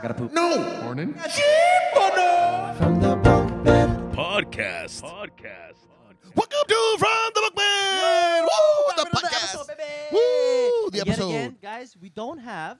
I gotta poop. No! Morning. From the Bunk Bed. Podcast. Welcome to From the Bunk Bed! Woo! The podcast! Woo! The Yet episode. again, guys, we don't have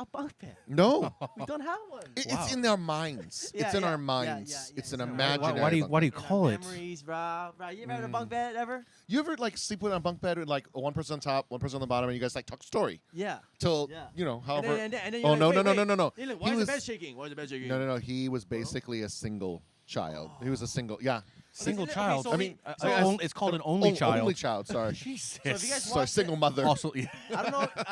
a bunk bed. No. We don't have one. It's in our minds. Yeah, it's in yeah, our yeah, minds. yeah, It's yeah, an yeah. imaginary Why do you In our call it? Memories, bro. You ever had a bunk bed ever? You ever like sleep with a bunk bed with like one person on top, one person on the bottom, and you guys like talk story Yeah. till Yeah. you know however. And then Oh you're no like, no no wait, no no no. You're like, He why is was- the bed shaking? Why is the bed shaking? No. He was basically a single child. He was a single. Yeah. Single Okay, child. so I mean, it's called an only child. Only child. Sorry. Jesus. So if you guys Sorry. watch Single mother. Also, yeah. I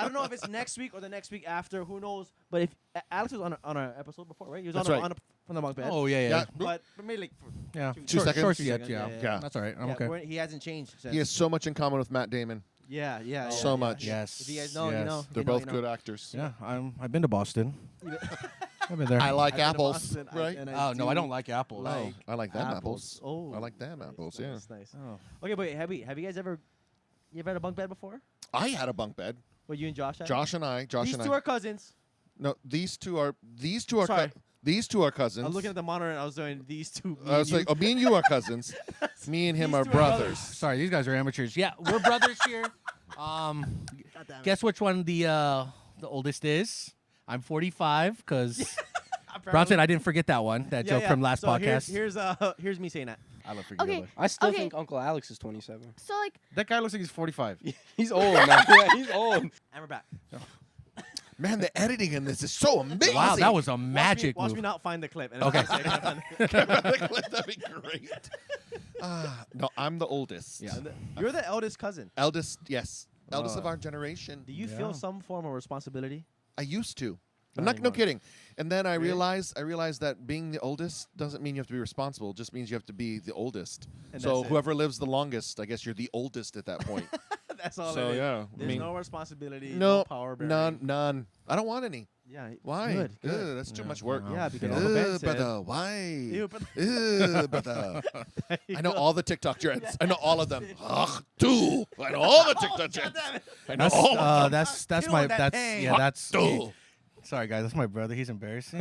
don't know if it's next week or the next week after. Who knows? But if Alex was on our episode before, right? He was That's on, right. on a, from the bunk bed. Oh yeah. Yeah. But maybe like Yeah. Two seconds? Short, Two yeah, seconds, yeah. yeah. That's all right. I'm okay. he hasn't changed. Since. He has so much in common with Matt Damon. Yeah. So much. Yes. If you guys know, yes. you know. They're You know, both you know. good actors. Yeah, I've been to Boston. I've been there. I like I've been to apples, Boston, right? Oh no, I don't like apples. like I like them apples. Oh, I like them apples. Yeah. That's nice. Oh. Okay, but have you guys ever had a bunk bed before? I had a bunk bed. What you and Josh had? Josh and I. These two are cousins. No, these two are Sorry. these two are cousins. I'm looking at the monitor and I was doing these two. I was like, oh, me and you are cousins. Me and him These are two are brothers. Sorry, these guys are amateurs. Yeah, we're brothers here. Guess which one the oldest is? I'm 45 because Bronson. I didn't forget that one. That joke from last so podcast. Here's me saying that. I love forget Okay. I still Okay. think Uncle Alex is 27. So like, That guy looks like he's 45. He's old, man. Yeah, he's old. And we're back. Man, the editing in this is so amazing. Wow, that was a magic Watch move. me not find the clip. And Okay. That'd be great. No, I'm the oldest. Yeah. You're the eldest cousin. Eldest, yes. Eldest of our generation. Do you Yeah. feel some form of responsibility? I used to. I'm Not no anymore. kidding. And then I Really? realized that being the oldest doesn't mean you have to be responsible. It just means you have to be the oldest. And So that's it. whoever lives the longest, I guess you're the oldest at that point. That's all. So, it is. yeah, I There's mean- no responsibility. No, power bearing. none. I don't want any. Yeah. Why? Good. Ugh, that's too much work. Yeah, because Yeah. Uncle Ben said. Brother, why? Ew, but- Brother. I know all the TikTok trends. I know all of them. Ugh, do. I know all the TikTok trends. I know That's all of them. that's Feel my that that's pain. yeah that's Do. sorry guys, that's my brother. He's embarrassing.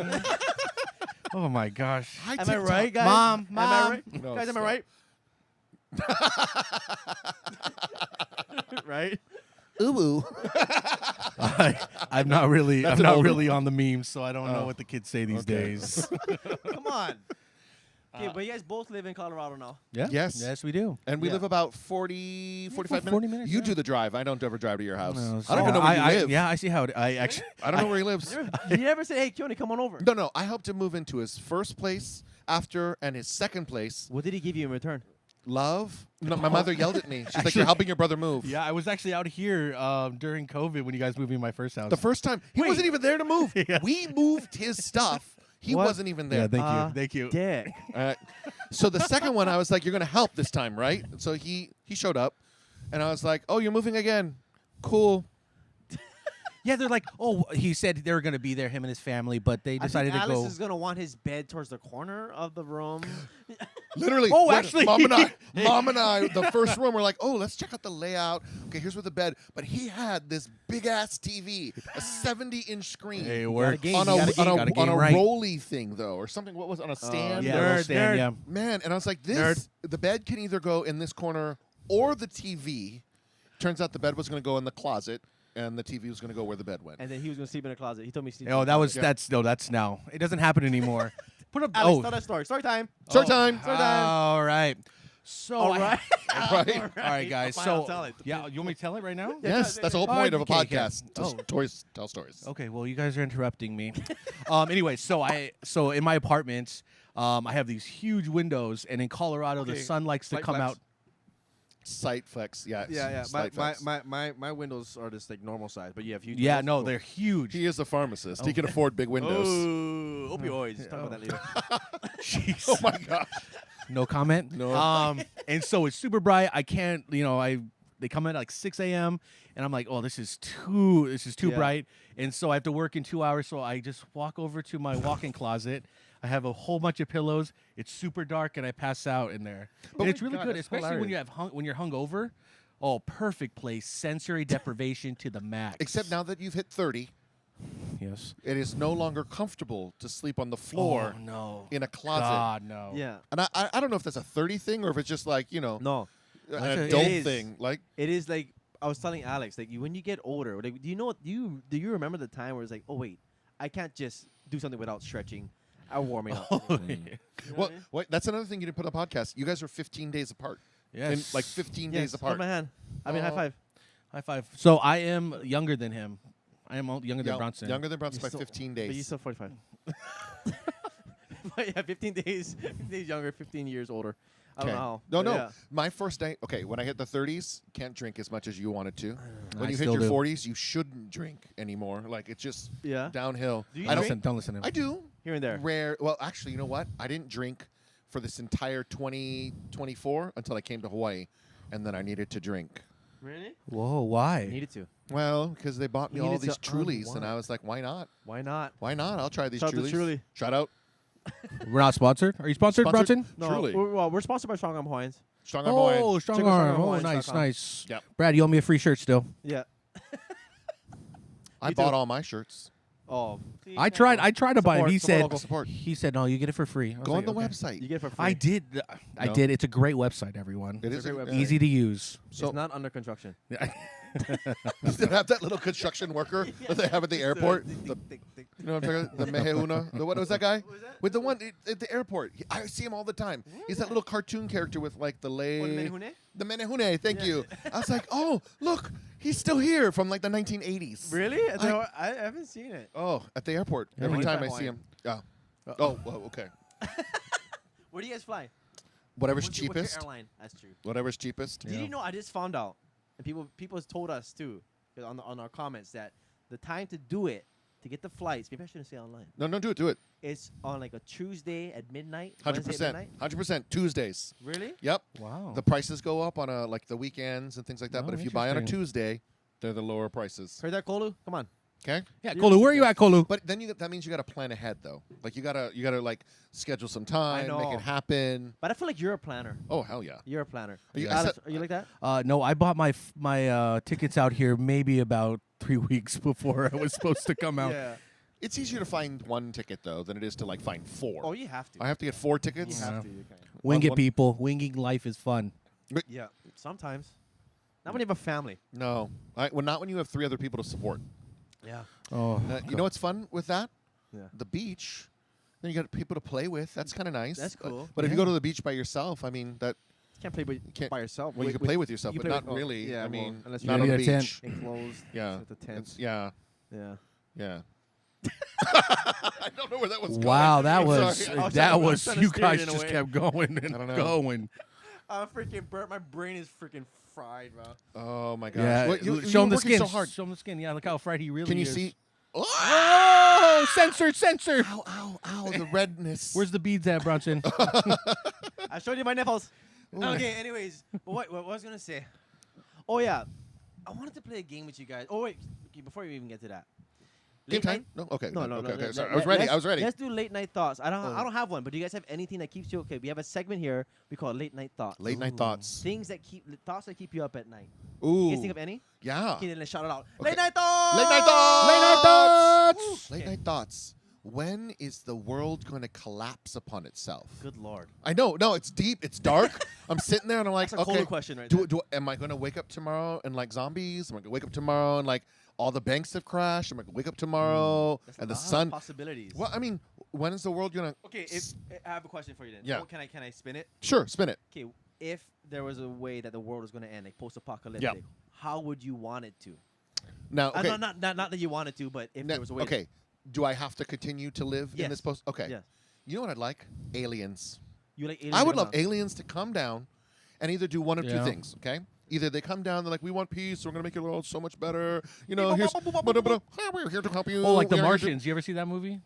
Oh my gosh. Hi, Am I TikTok. right, guys? Mom, Am I Mom. right? No, Guys, am I stop. right? Right? Ooh. I'm not really That's I'm an not old really on the memes, so I don't know Oh. what the kids say these Okay. days. Come on. Okay, but you guys both live in Colorado now. Yeah. Yes. Yes, we do. And we Yeah. live about 40, 45 minutes. 40 minutes, You yeah. do the drive. I don't ever drive to your house. No, I don't even know where you live. Yeah, I see how it, I actually I don't know where he lives. You never say, hey, Keoni, come on over. No. I helped him move into his first place after and his second place. What did he give you in return? Love. No, my mother yelled at me. She's like, "You're helping your brother move." Yeah, I was actually out here during COVID when you guys moved me in my first house. The first time he Wait. wasn't even there to move. Yeah. We moved his stuff. He What? wasn't even Yeah, there. thank you. Dick. So the second one, I was like, "You're gonna help this time, right?" So he showed up, and I was like, "Oh, you're moving again? Cool." Yeah, they're like, oh, he said they were gonna be there, him and his family, but they decided to Alice go. is going to want his bed towards the corner of the room. Literally. Oh, when actually. Mom and I, the first room, we're like, "Oh, let's check out the layout. Okay, here's where the bed." But he had this big ass TV, a 70-inch screen. Hey, it gotta works. game. on You a gotta game. Gotta game on a right. rolly thing though, or something. What was it, on a stand? Yeah, Nerd, little stand, nerd. yeah. Man, and I was like, this, the bed can either go in this corner or the TV. Turns out the bed was going to go in the closet, and the TV was going to go where the bed went. And then he was going to sleep in a closet. He told me to sleep Oh, in that a was closet. that's now. It doesn't happen anymore. Put up. Alex, oh, tell that story. Story time. Story time. Story time. All right. So All I- right. Right. all right, guys. Fine, So I'll tell it. yeah, you want me to tell it right now? Yes, that's the whole Oh, point of a okay, okay. podcast. Oh. Tell stories. Okay, well, you guys are interrupting me. Anyway, so in my apartment, I have these huge windows, and in Colorado, the Okay, sun likes to slight come flex. out. Sight flex, yeah. Yeah. Slight flex. My windows are just like normal size, but you have huge Yeah, windows. no, Cool. they're huge. He is a pharmacist. He can afford big windows. Oh, opioids. Talk about that later. Jeez. Oh my gosh. No comment. No. And so it's super bright. I can't, they come in at like 6 a.m. and I'm like, oh, this is too Yeah. bright. And so I have to work in 2 hours. So I just walk over to my walk-in closet. I have a whole bunch of pillows. It's super dark, and I pass out in there. But And it's my really God, good, that's especially when hilarious. when you're hungover. Oh, perfect place. Sensory deprivation to the max. Except now that you've hit 30. Yes. It is no longer comfortable to sleep on the floor Oh, no. in a closet. God, no. Yeah. And I don't know if that's a 30 thing or if it's just like, No. an That's a- adult it is. thing. Like, It is like I was telling Alex, like when you get older, like do you remember the time where it's like, oh wait, I can't just do something without stretching, I'm warming up. Oh, You know well, what I mean? wait, that's another thing you didn't put on the podcast. You guys are 15 days apart. yes. In, like 15 days Yes, hold apart. my hand. I mean, high Oh. five. High five. So I am younger than him. I am younger than Yeah, Bronson. Younger than Bronson You're by still- 15 But you're days. still 45. But yeah, 15 days younger, 15 years older. I don't know how. No, but no. yeah. My first day, okay, when I hit the 30s, can't drink as much as you wanted to. When I you hit still your do. 40s, you shouldn't drink anymore. Like, it's just Yeah. downhill. Do you I don't, drink? Don't listen to him. I do. Here and there. Rare. Well, actually, you know what? I didn't drink for this entire 2024 until I came to Hawaii, and then I needed to drink. Really? Whoa, why? Needed to. Well, because they bought me You all needed these to Trulies, and unwind. I was like, why not? Why not? Why not? I'll try these Shout out to Trulies. Truly. Shout out. We're not sponsored. Are you sponsored, Sponsored? Bronson? No, Truly. we're sponsored by Strong Arm Hawaiians. Strong Arm Hawaiian. Oh, strong Check us out arm. on Oh, Hawaiians.com. nice, nice. Yep. Brad, you owe me a free shirt still. Yeah. I Me bought too. all my shirts. Oh. I tried to buy it. He Support said local. Support. he said no, you get it for free. I was Go on like, the okay. website. You get it for free. I did. I No. did. It's a great website, everyone. It It's is a great website. Easy to use. So It's not under construction. does it have that little construction worker that they have at the airport? The, you know what I'm talking about? The Mehehuna? What was that guy? was that? With the one at the airport. I see him all the time. He's that little cartoon character with like the lay. Menehune? The Menehune, thank Yeah. you. I was like, oh, look, he's still here from like the 1980s. Really? I haven't seen it. Oh, at the airport. Yeah, Every he's time by I see Hawaii. him. Yeah. Oh, well, okay. Where do you guys fly? Whatever's What's your cheapest. airline? That's true. Whatever's cheapest. Did you know? I just found out, and people told us too, 'cause on our comments that the time to do it to get the flights. Maybe I shouldn't say online. No, do it. It's on like a Tuesday at midnight. Wednesday at 100%. midnight? 100%. Tuesdays. Really? Yep. Wow. The prices go up on like the weekends and things like that. Oh, But if you buy on a interesting. Tuesday, they're the lower prices. Heard that, Kolu? Come on. Okay. yeah, Kolu, where are you at, Kolu? But then that means you got to plan ahead though. Like you gotta like schedule some time, make know. it happen. But I feel like you're a planner. Oh hell yeah. You're a planner. Are you- I Alex, said- are you like that? No, I bought my tickets out here maybe about 3 weeks before I was supposed to come out. Yeah. It's easier to find one ticket though than it is to like find four. Oh, you have to. I have to get 4 You tickets. Yeah. have to. You can. Wing it, One- people. Winging life is fun. Yeah. Sometimes. Not when you have a family. No, well, not when you have 3 other people to support. Yeah. Oh, You know what's fun with that? Yeah. The beach. Then you got people to play with. That's kind of nice. That's cool. But if you Yeah. go to the beach by yourself, I mean that. You can't play can't- by yourself. Well, you can play with yourself, you but play not with- really. Yeah, I well, mean, unless not you on the need a tent. beach. enclosed. Yeah. With the tent. Yeah. Yeah. Yeah. I don't know where that was going. wow, that I'm was sorry. I was that trying to- I was was trying to you steer it guys in a just way. kept going and I don't know. going. I'm freaking burnt. My brain is freaking fried, bro. Oh my gosh. Yeah, Well, show you're him the working skin. so hard. Show him the skin. Yeah, look how fried he really Can you is. see? Oh, censor, censor. Ow, ow, ow, the redness. Where's the beads at, Bronson? I showed you my nipples. Okay, anyways. But what was I going to say? Oh, yeah. I wanted to play a game with you guys. Oh, wait. Okay, before you even get to that. Game Late time? night- No? Okay. No, no, okay, no. okay. let- Sorry. let- I was ready. let's- I was ready. Let's do late night thoughts. I Oh. don't have one, but do you guys have anything that keeps you okay? We have a segment here we call late night thoughts. Late night thoughts. Things that thoughts that keep you up at night. Ooh. You guys think of any? Yeah. Okay, then let's shout it out. Okay. Late night thoughts. Late night thoughts. Late night thoughts. Woo. Late Okay. night thoughts. When is the world going to collapse upon itself? Good lord. I know. No, it's deep. It's dark. I'm sitting there and I'm like, That's a okay. Kolu question right there. Am I going to wake up tomorrow and like zombies? Am I going to wake up tomorrow and like all the banks have crashed? Am I going to wake up tomorrow That's a and the lot of sun? possibilities. Well, I mean, when is the world going to? Okay, if I have a question for you then. Yeah. Oh, can I spin it? Sure, spin it. Okay, if there was a way that the world was going to end, like post-apocalyptic, how would you want it to? Now, okay. Not that you wanted to, but if there was a way. okay. Do I have to continue to live in Yes. this post? Okay. Yes. You know what I'd like? Aliens. You like I would aliens love now? aliens to come down and either do one of two Yeah. things, okay? Either they come down, they're like, we want peace, we're going to make your world so much better. You know, we're here to help you. Oh, like We the are here to-" Martians. You ever see that movie?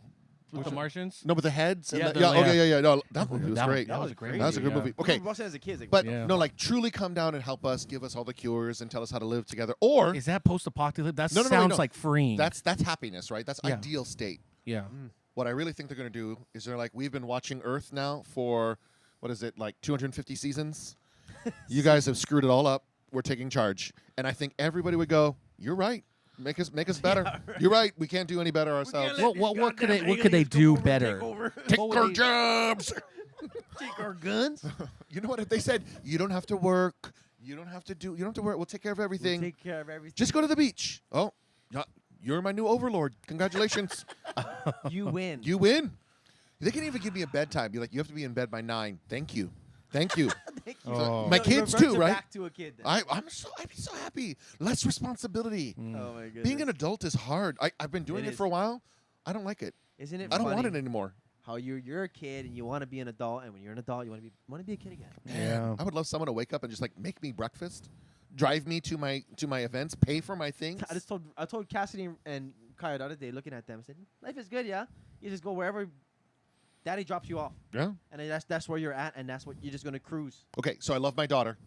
With the Martians? No, with the heads? and Yeah, the- the- yeah, okay, yeah. yeah. No, that movie was That one- great. that was a great That was a movie, good yeah. movie. Okay, We watched it as a kid. Like, but Yeah. no, like truly come down and help us, give us all the cures and tell us how to live together. Or Is that post-apocalyptic? That No, no, no, sounds no. like freeing. that's happiness, right? That's Yeah. ideal state. yeah. What I really think they're going to do is they're like, we've been watching Earth now for, what is it, like 250 seasons? You guys have screwed it all up. We're taking charge. And I think everybody would go, you're right. Make us better. You're right. We can't do any better ourselves. What could they do better? Take what would our they- jobs. Take our guns. You know what? If they said you don't have to work, you don't have to work. We'll take care of everything. Take care of everything. Just go to the beach. Oh, yeah, you're my new overlord. Congratulations. You win. You win. They can even give me a bedtime. Be like, you have to be in bed by 9. Thank you. Thank you. Thank you. Oh. My It kids reverts too, it right? Back to a kid. Then. I'd be so happy. Less responsibility. Oh my goodness. Being an adult is hard. I've been doing It it is. for a while. I don't like it. Isn't it? I don't want funny it anymore. How you're a kid and you want to be an adult, and when you're an adult, you want to be a kid again. Yeah. I would love someone to wake up and just like make me breakfast, drive me to my events, pay for my things. I told Cassidy and Kaya the other day, looking at them, I said, "Life is good, yeah. You just go wherever Daddy drops you off, Yeah. and then that's where you're at, and that's what you're just gonna cruise." Okay, so I love my daughter.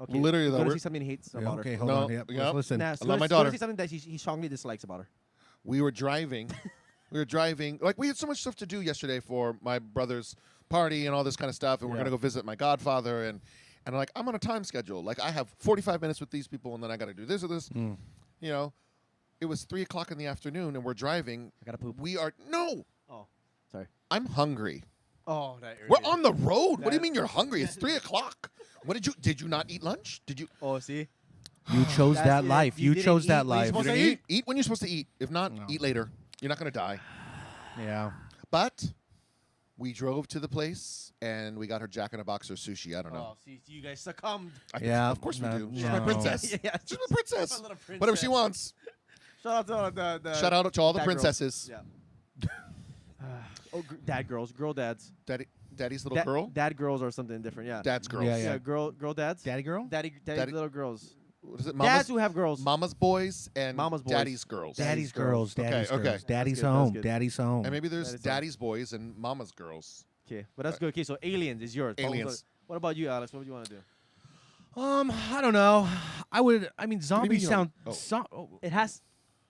Okay. Literally, though, Go to we're- see something he hates Yeah, about okay, her. hold No, on. Yep. yeah. Let's listen. Nah, I so love my let's go to daughter. see something that he strongly dislikes about her. We were driving. Like we had so much stuff to do yesterday for my brother's party and all this kind of stuff, and we're Yeah. gonna go visit my godfather and like I'm on a time schedule. Like I have 45 minutes with these people, and then I got to do this or this. Mm. You know, it was 3:00 in the afternoon, and we're driving. I gotta poop. We are no. Oh, sorry. I'm hungry. Oh, that We're on the road. What do you That- mean you're hungry? It's 3:00. What did you not eat lunch? Did you? Oh, see. You chose That's that it. life. You You didn't chose eat that when you're life. supposed You to didn't eat? eat when you're supposed to eat. If not, No. eat later. You're not gonna die. Yeah. But we drove to the place and we got her Jack in a Box or sushi. I don't know. Oh, see, you guys succumbed. Yeah, of course we no, do. She's no. my princess. Yeah, She's my princess. my little Whatever she princess. wants. Shout out to the Shout out to all the dad girls. princesses. Yeah. Dad girls, girl dads. Daddy's little girl. Dad girls or something different. Yeah. Dad's girls. Yeah, Yeah, girl dads. Daddy girl? Daddy little girls. What is it? Dads who have girls. Mama's boys and Mama's boys. Daddy's girls. Daddy's Daddy's girls. girls. Daddy's Okay, girls. okay. Daddy's That's good, home. that's good. Daddy's home. And maybe there's That is Daddy's boys and Mama's girls. Okay, but that's good. Okay, so aliens is yours. Aliens. What about you, Alex? What would you want to do? I don't know. I mean, zombies you sound. don't- oh. It has.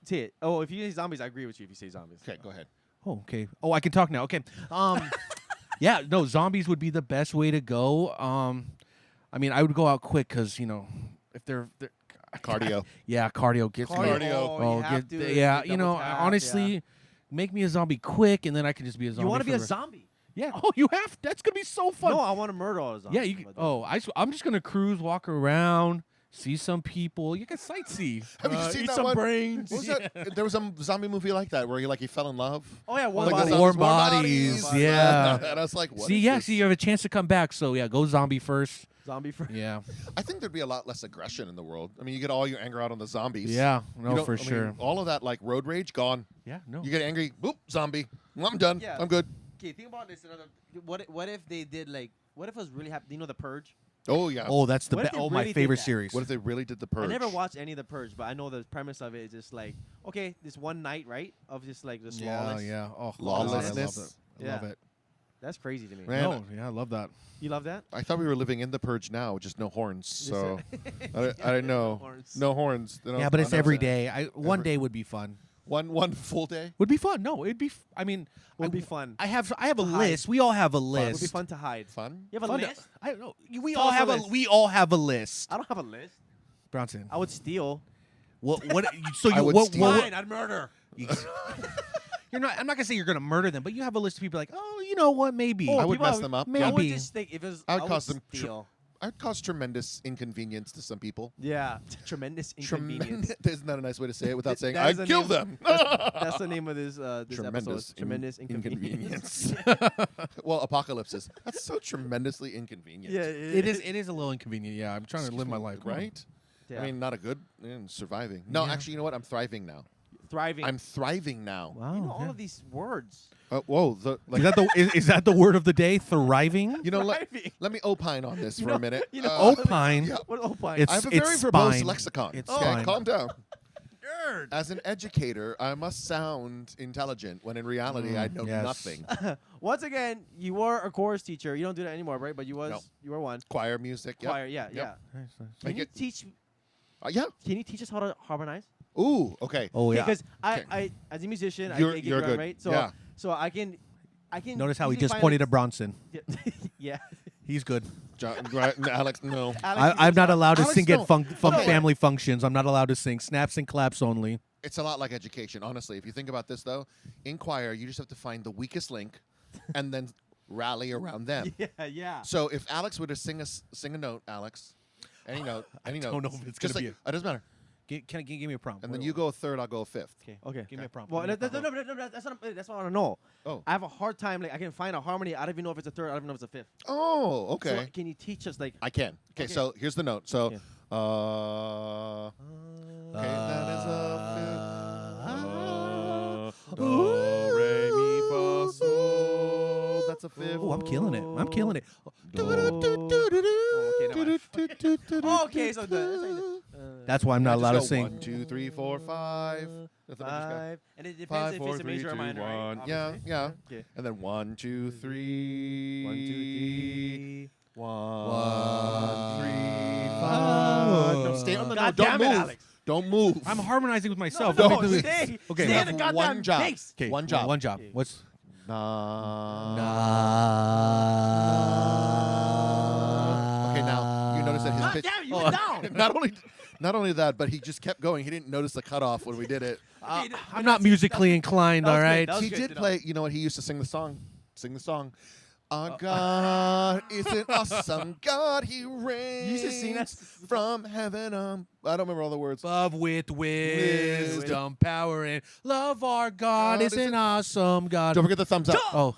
See it. Oh, if you say zombies, I agree with you. If you say zombies. Okay, go ahead. Oh, okay. Oh, I can talk now. Okay. Yeah, no, zombies would be the best way to go. I mean, I would go out quick because if they're Cardio. yeah, cardio gets me. Cardio. Oh, you have to, yeah, double tap, honestly, yeah. make me a zombie quick, and then I can just be a zombie. You want to be a forever. zombie? Yeah. Oh, you have. That's gonna be so fun. No, I want to murder all the zombies. yeah. You. I'm just gonna cruise, walk around, see some people. You can sightsee. Have you seen eat that some one? brains. What was that? There was a zombie movie like that where he fell in love. Oh yeah, one Like body. the Warm zombies, bodies, yeah. And I was like, what See, is yeah. this? See, you have a chance to come back. So yeah, go zombie first. Zombie first. Yeah. I think there'd be a lot less aggression in the world. I mean, you get all your anger out on the zombies. Yeah. You No, don't- for I mean, sure. all of that like road rage gone. Yeah. No. You get angry, boop, zombie. Well, I'm done. Yeah. I'm good. Okay, think about this. What if they did what if it was really happening? You know, The Purge. Oh yeah. Oh, that's the What if best. they Oh, my really did favorite that? series. What if they really did the purge? I never watched any of The Purge, but I know the premise of it is just like, okay, this one night, right, of just like this Yeah. lawless. Yeah. Oh, Lawlessness. I love it. I Yeah. love it. That's crazy to me. Man, No, yeah, I love that. You love that? I thought we were living in the purge now, just no horns. So I didn't No know. horns. No horns. They don't- Yeah, but it's I know every that. day. One Every- day would be fun. One full day. Would be fun. No, it'd be. I mean, Would be fun. I have a To hide. list. We all have a It would be list. fun to hide. Fun. You have a Fun to- list? I don't know. We Tell all us have a a. list. We all have a list. I don't have a list. Bronson. I would steal. What? So I you would what? steal. what- Fine, I'd murder. You're not. I'm not gonna say you're gonna murder them, but you have a list of people like, oh, you know what? Maybe. I would people mess them up. maybe. I would just think if it was. I would cause them steal. I'd cause tremendous inconvenience to some people. Yeah, tremendous inconvenience. Isn't that a nice way to say it without saying That is I'd the kill name- them? That's the name of this Tremendous episode. Tremendous inconvenience. Well, apocalypses. That's so tremendously inconvenient. Yeah, It is. It is a little inconvenient. Yeah, I'm trying to live my life. Right? Yeah. I mean, not a good surviving. No, Yeah. actually, you know what? I'm thriving now. Thriving. I'm thriving now. Wow. you know all of these words. Whoa, like Is that the word of the day? Thriving. you know, Thriving. let me opine on this for a minute. you know- Opine. yeah. What opine? It's- I have a very verbose spine. lexicon. It's okay, spine. calm down. Nerd. As an educator, I must sound intelligent when in reality I know yes. nothing. Once again, you were a chorus teacher. You don't do that anymore, right? But you No. you were one. Choir music. Yep. Choir. Yeah, Yep. yeah. I Can you get- teach? Yeah. Can you teach us how to harmonize? Ooh. Okay. Oh yeah. Because Okay. I as a musician, I You're- get you're around, good. right? So Yeah. so I can. Notice how he easily just find pointed a- at Bronson. Yeah. He's good. Alex, no. I'm not allowed to Alex, sing no. at family functions. I'm not allowed to sing. Snaps and claps only. It's a lot like education, honestly. If you think about this, though, in choir, you just have to find the weakest link and then rally around them. Yeah. So if Alex were to sing a note, Alex, any note, don't know if it's just gonna like, be it doesn't matter. Can you give me a prompt? And then you go a third, I'll go a fifth. Okay. Give me a prompt. Well, Give me a no, that's what I want to know. Oh. I have a hard time. Like, I can find a harmony. I don't even know if it's a third. I don't even know if it's a fifth. Oh, okay. So, can you teach us, like? I can. Okay, so here's the note. So, Yeah. okay, that is a fifth. Do, re, mi, fa, sol. That's a fifth. Oh, I'm killing it. I'm killing it. Okay, so That's why I'm not allowed to sing. 1, 2, 3, 4, 5. That's what I just got. 5, and it depends 5, if 4, it's a 3, major 2, or minor. 1. Right? Yeah, Obviously. yeah. Okay. And then 1, 2, 3. 1, 2, 3. 1, 3, 5. Oh. No, stay on the God note. Don't damn it, move. Alex. Don't move. I'm harmonizing with myself. No, Let me do this. stay. Okay. Stay You in the have goddamn one job. pace. Okay, One job. One job. Okay. What's Okay, now you notice that his God pitch. damn it, you went down. Not only that, but he just kept going. He didn't notice the cutoff when we did it. I'm not musically inclined, that was all good. right? That was He good did to know. play. You know what? He used to sing the song. Our God is an awesome God. He reigns used to sing that from heaven. I don't remember all the words. Love with wisdom, power, and love our God is an awesome God. Don't forget the thumbs up. Oh,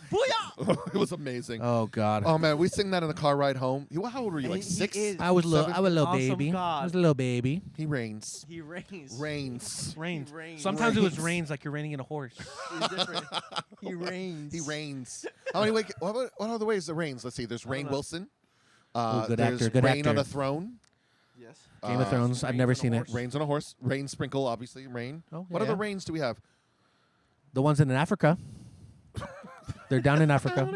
It was amazing. oh God. Oh man, we sing that in the car ride home. How old were you? Like He 6? is. I was a little Awesome baby. God. I was a little baby. He reigns. He reigns. Reigns. Rains. reigns. Sometimes it was rains like you're raining in a horse. It's different. He reigns. He reigns. How many? What other ways there reigns? Let's see. There's Rainn know. Wilson. good there's actor, good Rain on actor. a Throne. Yes. Game of Thrones. I've never seen it. Rains on a horse. Rain sprinkle, obviously. Rain. Oh, What yeah. other rains do we have? The ones in Africa. They're down in Africa.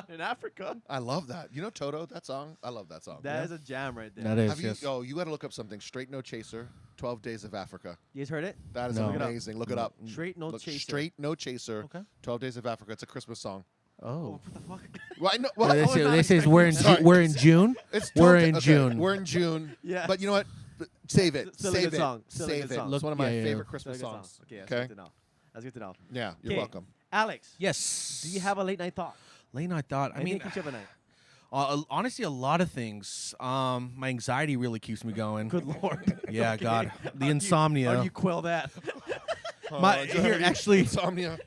In Africa. I love that. You know Toto, that song? I love that song. That is a jam right there. That is. Have you? Yes. Oh, you got to look up something. Straight No Chaser. 12 Days of Africa. You guys heard it? That is No. amazing. Look it up. Straight No Chaser. Straight No Chaser. Okay. 12 Days of Africa. It's a Christmas song. Oh. What the fuck? Well, I know. Well, Well, they say we're in Sorry. we're in June. it's we're 12 in okay, June. We're in June. Yeah. But you know what? Save it. Still a Save good it. song. Still a Save good it. song. It's one of my Yeah, yeah. favorite Still a Christmas good song. songs. Okay, that's Okay. good to know. That's good to know. Yeah, you're Okay. welcome. Alex, Yes. do you have a late night thought? late night thought? I mean, Anything keeps you up at night? honestly, a lot of things. My anxiety really keeps me going. Good lord. Yeah, Okay. God, the How insomnia. do you quell that? Here, actually- insomnia.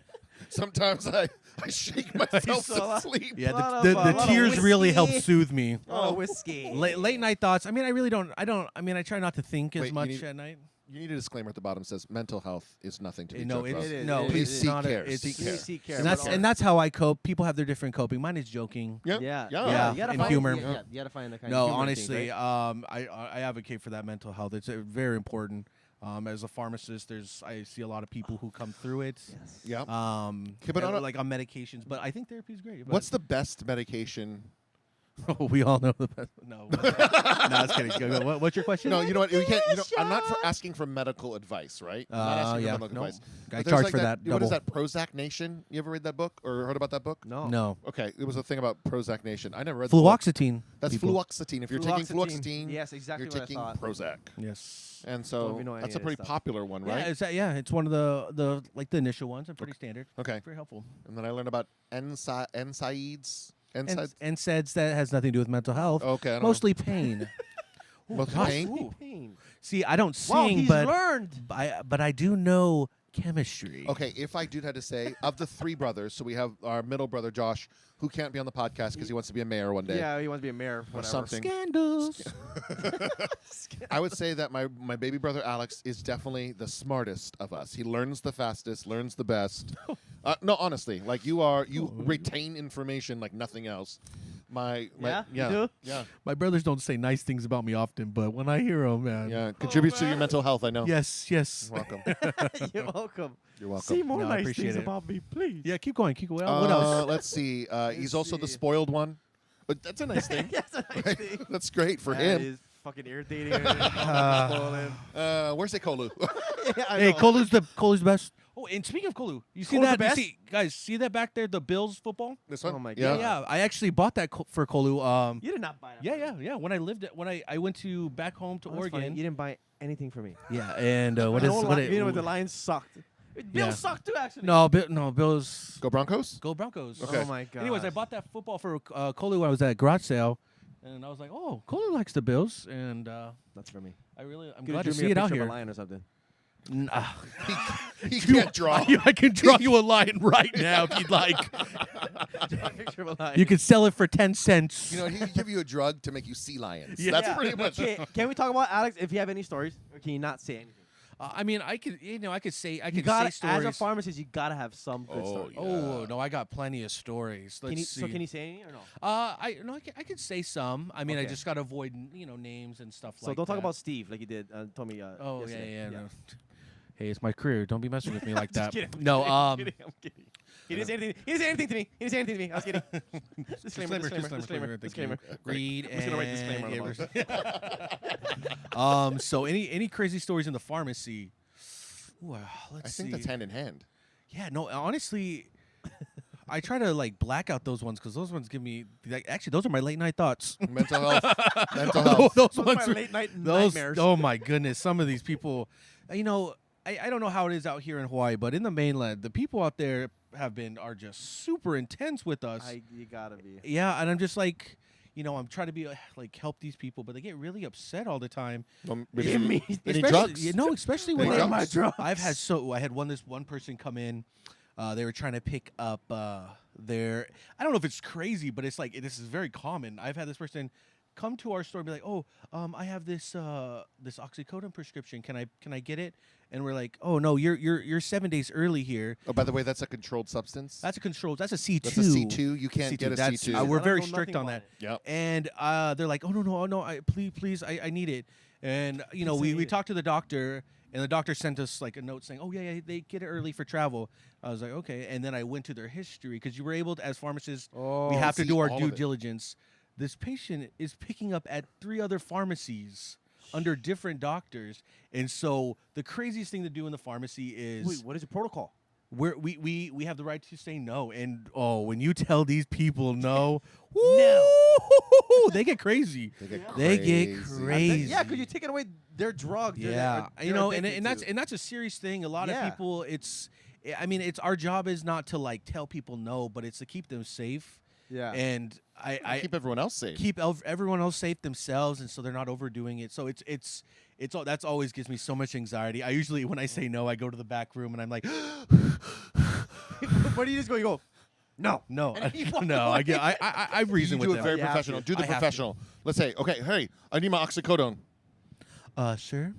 Sometimes I shake myself so to sleep. Yeah, Lot the of, lot of tears really help whiskey. soothe me. Oh, whiskey. Late night thoughts. I mean, I really don't. I mean, I try not to think as Wait, you much need- at night. You need a disclaimer at the bottom that says mental health is nothing to be No, joked about. it's is, no. it Please is. It's seek not. care. It's Seek Please care. seek care. and that's how I cope. People have their different coping. Mine is joking. Yeah. Yeah. Yeah. You gotta and find, humor. Yeah, you gotta find the kind No, of humor honestly, thing, right? I advocate for that mental health. It's very important. As a pharmacist, I see a lot of people who come through it. Yeah. Okay, but on a- like on medications, but I think therapy is great. But What's the best medication? we all know the best. No, no, I was kidding. Go. What's your question? No, you know what? We can't. I'm not for asking for medical advice, right? I'm not asking yeah, for medical no. advice. I But there's charge like for that. What is double. that? Prozac Nation. You ever read that book or heard about that book? No, Okay, it was a thing about Prozac Nation. I never read the book. fluoxetine. That's people. fluoxetine. If you're taking fluoxetine, Yes, exactly you're what I taking thought. Prozac. Yes. And Don't so even know any that's of a this pretty stuff. popular one, Yeah, right? it's one of the like the initial ones. And pretty standard. Okay. Very helpful. And then I learned about NSAIDs. NSAIDs. NSAIDs that has nothing to do with mental health. Okay, I don't know. Mostly pain. Mostly gosh. pain? Ooh. Pain. See, I don't Wow, sing, he's but learned. I do know chemistry. Okay, if I do had to say, of the three brothers, so we have our middle brother Josh, who can't be on the podcast because he wants to be a mayor one day. Yeah, he wants to be a mayor. Or Whatever. something. Scandals. I would say that my baby brother Alex is definitely the smartest of us. He learns the fastest, learns the best. No, honestly, like you retain information like nothing else. Yeah? You do? yeah, My brothers don't say nice things about me often, but when I hear them, man. yeah. Contributes to your mental health. I know. Yes, yes. You're welcome. You're welcome. You're welcome. Say more No, I nice appreciate things it. about me, please. Yeah, keep going. Keep going. What else? Let's see. He's also the see. spoiled one. But that's a nice thing. That's a nice thing. That's great for That him. is fucking irritating. Spoil him. Where's Ekolu? Yeah, I Hey, know. Ekolu's the best. Oh, and speaking of Ekolu, you see Ekolu's the that? best? Guys, see that back there? The Bills football. This one? Oh my Yeah, God. yeah. I actually bought that for Ekolu. You did not buy that. Yeah. When I went to back home to Oh, that's funny. Oregon. You didn't buy anything for me. Yeah, and what You is know what? you know what? The Lions sucked. Bills sucked too, actually. No, Bills. Go Broncos? Go Broncos. Okay. Oh my God. Anyways, I bought that football for Ekolu when I was at a garage sale, and I was like, oh, Ekolu likes the Bills, and That's for me. I'm Could've glad drew to me see a it out picture of here. a lion or something. He can't draw. I can draw you a lion right now if you'd like. Picture of a lion. You could sell it for 10 cents. You know, he can give you a drug to make you see lions. Yeah. That's pretty much. Okay, can we talk about Alex? If you have any stories, or can you not say anything? I mean, I could say You say gotta, stories. as a pharmacist, you gotta have some good stories. yeah. Oh no, I got plenty of stories. Let's see. So can you say any or no? I could say some. I mean, I Okay. just gotta avoid names and stuff So like don't that. talk about Steve like you did. Told me. Oh yesterday. yeah. No. Hey, it's my career. Don't be messing with me like Just that. kidding, I'm No, kidding, I'm kidding. He didn't say anything. He didn't say anything to me. He didn't say anything to me. I was kidding. Disclaimer. Read I'm just gonna write disclaimer on the So any crazy stories in the pharmacy? Ooh, let's I see. think that's hand in hand. Yeah, no, honestly, I try to black out those ones because those ones give me actually those are my late night thoughts. Mental health. Mental health. those are ones my are- late night those, nightmares. Oh my goodness, some of these people, I don't know how it is out here in Hawaii, but in the mainland, the people out there are just super intense with us. You gotta be. Yeah, and I'm just like, I'm trying to be help these people, but they get really upset all the time. Give me Any Especially- drugs? Especially when Any they- drugs? drugs. I had this one person come in. They were trying to pick up their. I don't know if it's crazy, but it's this is very common. I've had this person come to our store and be like, "Oh, I have this oxycodone prescription. Can I get it?" And we're like, "Oh no, you're 7 days early here. Oh, by the way, that's a controlled substance. That's a control. That's a C2. That's a C2. You can't get a That's- C2. we're I very don't know strict nothing on about that. Yep. And they're like, "Oh no, please, I need it." And we talked to the doctor, and the doctor sent us a note saying, "Oh yeah, they get it early for travel." I was like, "Okay." And then I went to their history because you were able to, as pharmacists, we have to see do our all due of it. diligence. This patient is picking up at 3 other pharmacies under different doctors, and so the craziest thing to do in the pharmacy is Wait, what is your protocol? we have the right to say no. And when you tell these people no, they get crazy. They get They get crazy. crazy. Yeah, because you're taking away their drug. Yeah, they're and addicted to. that's a serious thing. A lot Yeah. of people, it's our job is not to tell people no, but it's to keep them safe. Yeah. And I Keep everyone else safe. keep everyone else safe themselves, and so they're not overdoing it. So that's always gives me so much anxiety. I usually, when I say no, I go to the back room and I'm like, But you just go, no. no, And you walk no. I reason You with do it them. very You have professional. to. Do the I have to. professional. Let's say, okay, hey, I need my oxycodone. Sir,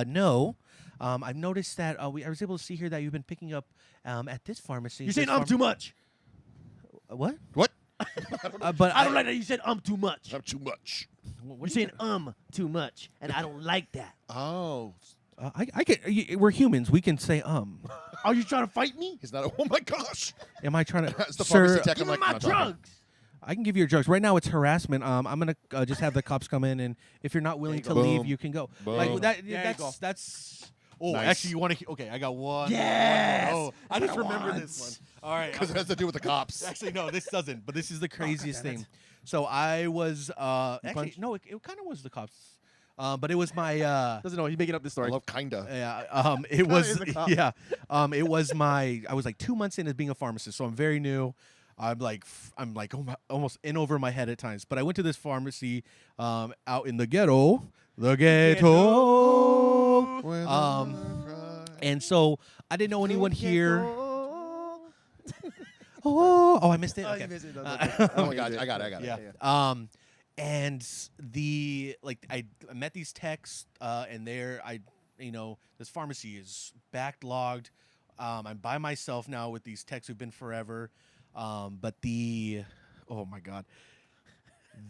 no. I've noticed that I was able to see here that you've been picking up at this pharmacy. You're saying this too much. What? What? But I don't like that. You said too much. Not too much. What You're are saying you- too much, and I don't like that. Oh, I get. We're humans. We can say Are you trying to fight me? he's not. Oh my gosh. Am I trying to? As the Sir, pharmacy tech, Give I'm me like, my not talking. drugs. I can give you your drugs. Right now, it's harassment. I'm gonna just have the cops come in, and if you're not willing you to go. leave, Boom. you can go. Boom. Like that. There you go. That's. Oh, Nice. actually, you want to? Okay, I got one. Yes! One more. Oh, I just I remember want. this one. All right. Because it has to do with the cops. Actually, no, this doesn't. But this is the craziest damn it. thing. So I was actually punched? no, it kind of was the cops, but it was my Doesn't know. He's making up this I story. love kinda. yeah. It was is a cop. yeah. It was my. I was 2 months in as being a pharmacist, so I'm very new. I'm almost in over my head at times. But I went to this pharmacy out in the ghetto. The ghetto. When Um, I cry. And so I didn't know anyone here. Oh, I missed it. Oh, Okay. you missed it. No, Oh my god, I got it. Yeah. And I met these techs, and this pharmacy is backlogged. I'm by myself now with these techs who've been forever. Oh my god,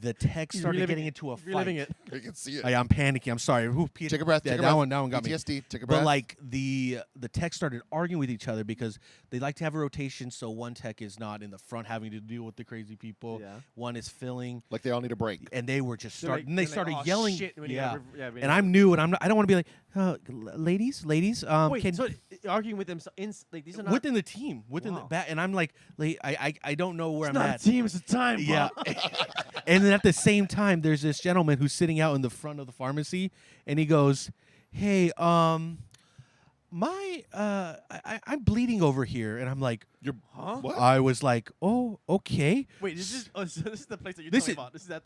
the text He's started reliving getting it. into a He's reliving fight. it. You can see it. I'm panicking. I'm sorry. Take a breath. Yeah, Take a that breath. one got me. PTSD. Take a breath. But like the tech started arguing with each other because they like to have a rotation, so one tech is not in the front having to deal with the crazy people. Yeah. One is filling, Like they all need a break. and they were just They're like- starting. They they're like, started "Oh, yelling. shit," when you Yeah. have a- when And you- I'm new, and I don't want to be like, ladies. Wait, Can so arguing with them like these are not within the team, within the Wow. bat, and I'm like, I don't know where it's I'm not at. a team, it's a time. Yeah. Bob. And then at the same time, there's this gentleman who's sitting out in the front of the pharmacy, and he goes, "Hey, I'm bleeding over here," and I'm like, You're Huh? what? I was like, "Oh, okay." Wait, this is the place that you're This talking is- about. This is at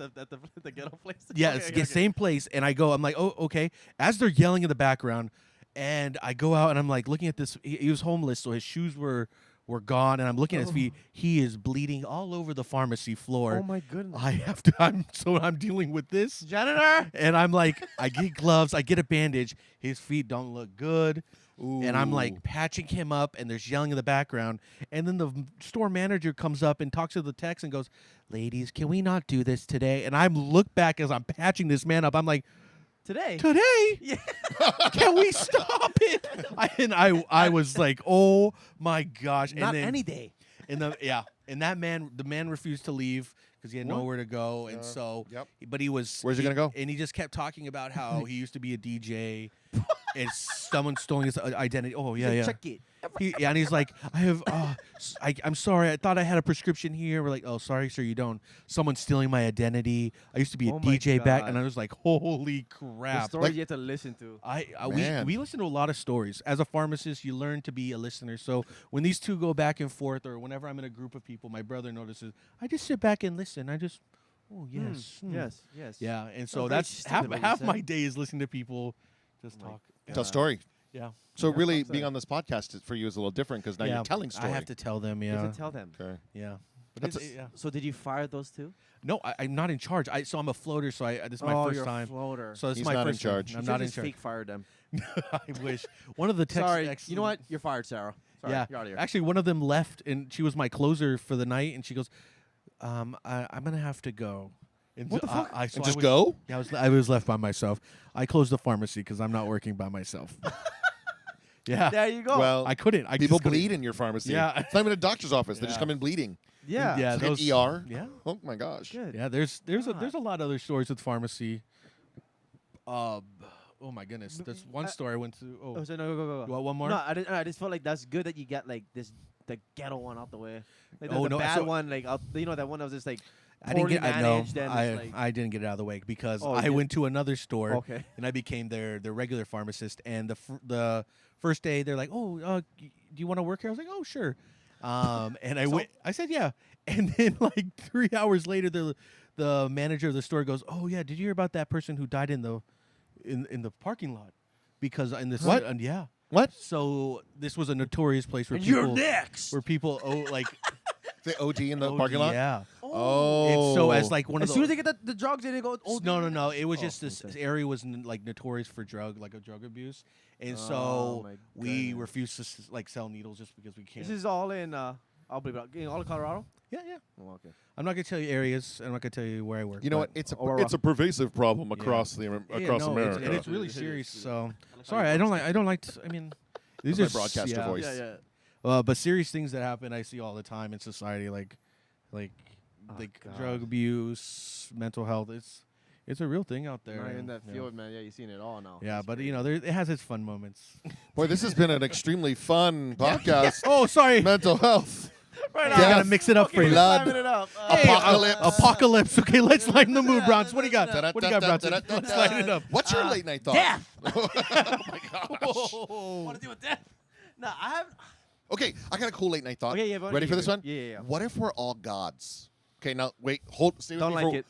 the ghetto place. Yeah, Okay, it's okay, the okay. same place, and I'm like, "Oh, okay." As they're yelling in the background, and I go out and I'm like looking at this. He was homeless, so his shoes were gone, and I'm looking at his feet. He is bleeding all over the pharmacy floor. Oh my goodness. I have to. I'm dealing with this. Janitor. And I'm like, I get gloves, I get a bandage. His feet don't look good. And I'm Ooh. like patching him up, and there's yelling in the background. And then the store manager comes up and talks to the techs and goes, "Ladies, can we not do this today?" And I look back as I'm patching this man up. I'm like, Today. "Today? Yeah. Can we stop it?" I was like, "Oh my gosh!" And Not then, any day. And the man refused to leave because he had What? nowhere to go, and so. Yep. But he was. Where's he gonna go? And he just kept talking about how he used to be a DJ, and someone stolen his identity. Oh yeah, yeah. Check it. And he's like, I'm sorry. I thought I had a prescription here. We're like, oh, sorry, sir, you don't. Someone's stealing my identity. I used to be a Oh my DJ back, God. and I was like, holy The crap. story Like- you have to listen to. Man. We listen to a lot of stories. As a pharmacist, you learn to be a listener. So when these two go back and forth, or whenever I'm in a group of people, my brother notices, I just sit back and listen. Oh, yes. Yes. Yeah, and so very that's stupid half what you half said. my day is listening to people just Oh my talk. Tell story. Yeah. So Yeah, really, that's being it. on this podcast for you is a little different because now Yeah, you're telling story. I have to tell them, You yeah. have to tell them. Okay. Yeah. But That's it's- yeah. So did you fire those two? No, I'm not in charge. So I'm a floater, so this is my oh, first you're time. A floater. So it's He's my not in first time. charge. I'm You not should in just charge. fake fired them. I wish. One of the techs. Sorry. You know what? You're fired, Sarah. Sorry. Yeah. You're out of here. Actually, one of them left, and she was my closer for the night, and she goes, I'm gonna have to go. And What the fuck? So And I just was- go? Yeah, I was left by myself. I closed the pharmacy because I'm not working by myself. Yeah. There you go. Well, I couldn't. I people just couldn't. bleed in your pharmacy. Yeah. It's not even a doctor's office. They just Yeah. come in bleeding. yeah. Yeah. It's like those- an ER. Yeah. Oh my gosh. Good. Yeah. There's God. a lot of other stories with pharmacy. Oh my goodness. There's one story I went to. Oh, Oh, so no, go. you want one more? No, I just felt like that's good that you got like the ghetto one out the way. Like Oh, the no, bad so- one, like that one that was just like I didn't poorly get. I know. managed and it's like, I didn't get it out of the way because Oh, I you- went to another store. okay. And I became their regular pharmacist. And the first day, they're like, "Oh, do you want to work here?" I was like, "Oh, sure." And I went. I said, "Yeah." And then like 3 hours later, the manager of the store goes, "Oh yeah, did you hear about that person who died in the parking lot?" Because in this What? yeah. What? So this was a notorious place where And people you're next. where people like They OD in the OD, parking lot? Yeah. Oh. And so as like one of As the soon as they get the drugs, they go. Oh, no. It was Oh, just this okay. area was like notorious for drug abuse, and Oh, so my we goodness. refused to like sell needles just because we can't. This is all in. I'll believe it. In all of Colorado. yeah. Oh, okay. I'm not gonna tell you areas. I'm not gonna tell you where I work. You know what? but- It's a pervasive problem across Yeah, across no, America. and it's really It is. serious. So That's sorry, how I you don't like. I mean, these That's are my broadcaster yeah. voice. Yeah. But serious things that happen, I see all the time in society, like Oh, God. drug abuse, mental health. It's a real thing out there. Not in and, that yeah. field, man. Yeah, you've seen it all now. Yeah, It's but crazy. it has its fun moments. Boy, this has been an extremely fun podcast. Oh, sorry. Mental health. Right I gotta mix it up for you. blood, It up. Hey, Apocalypse. Apocalypse. Okay, let's lighten the mood, Bronson. What do you got? Da-da-da-da-da-da-da. What do you got, Bronson? Let's lighten it up. What's your late night thought? Death. Oh my gosh. Want to deal with that? No, I have. Okay, I got a cool late night thought. Okay, yeah, go Ready ahead. for this one? Yeah. What if we're all gods? Okay, now wait, stay with Don't me like for, it.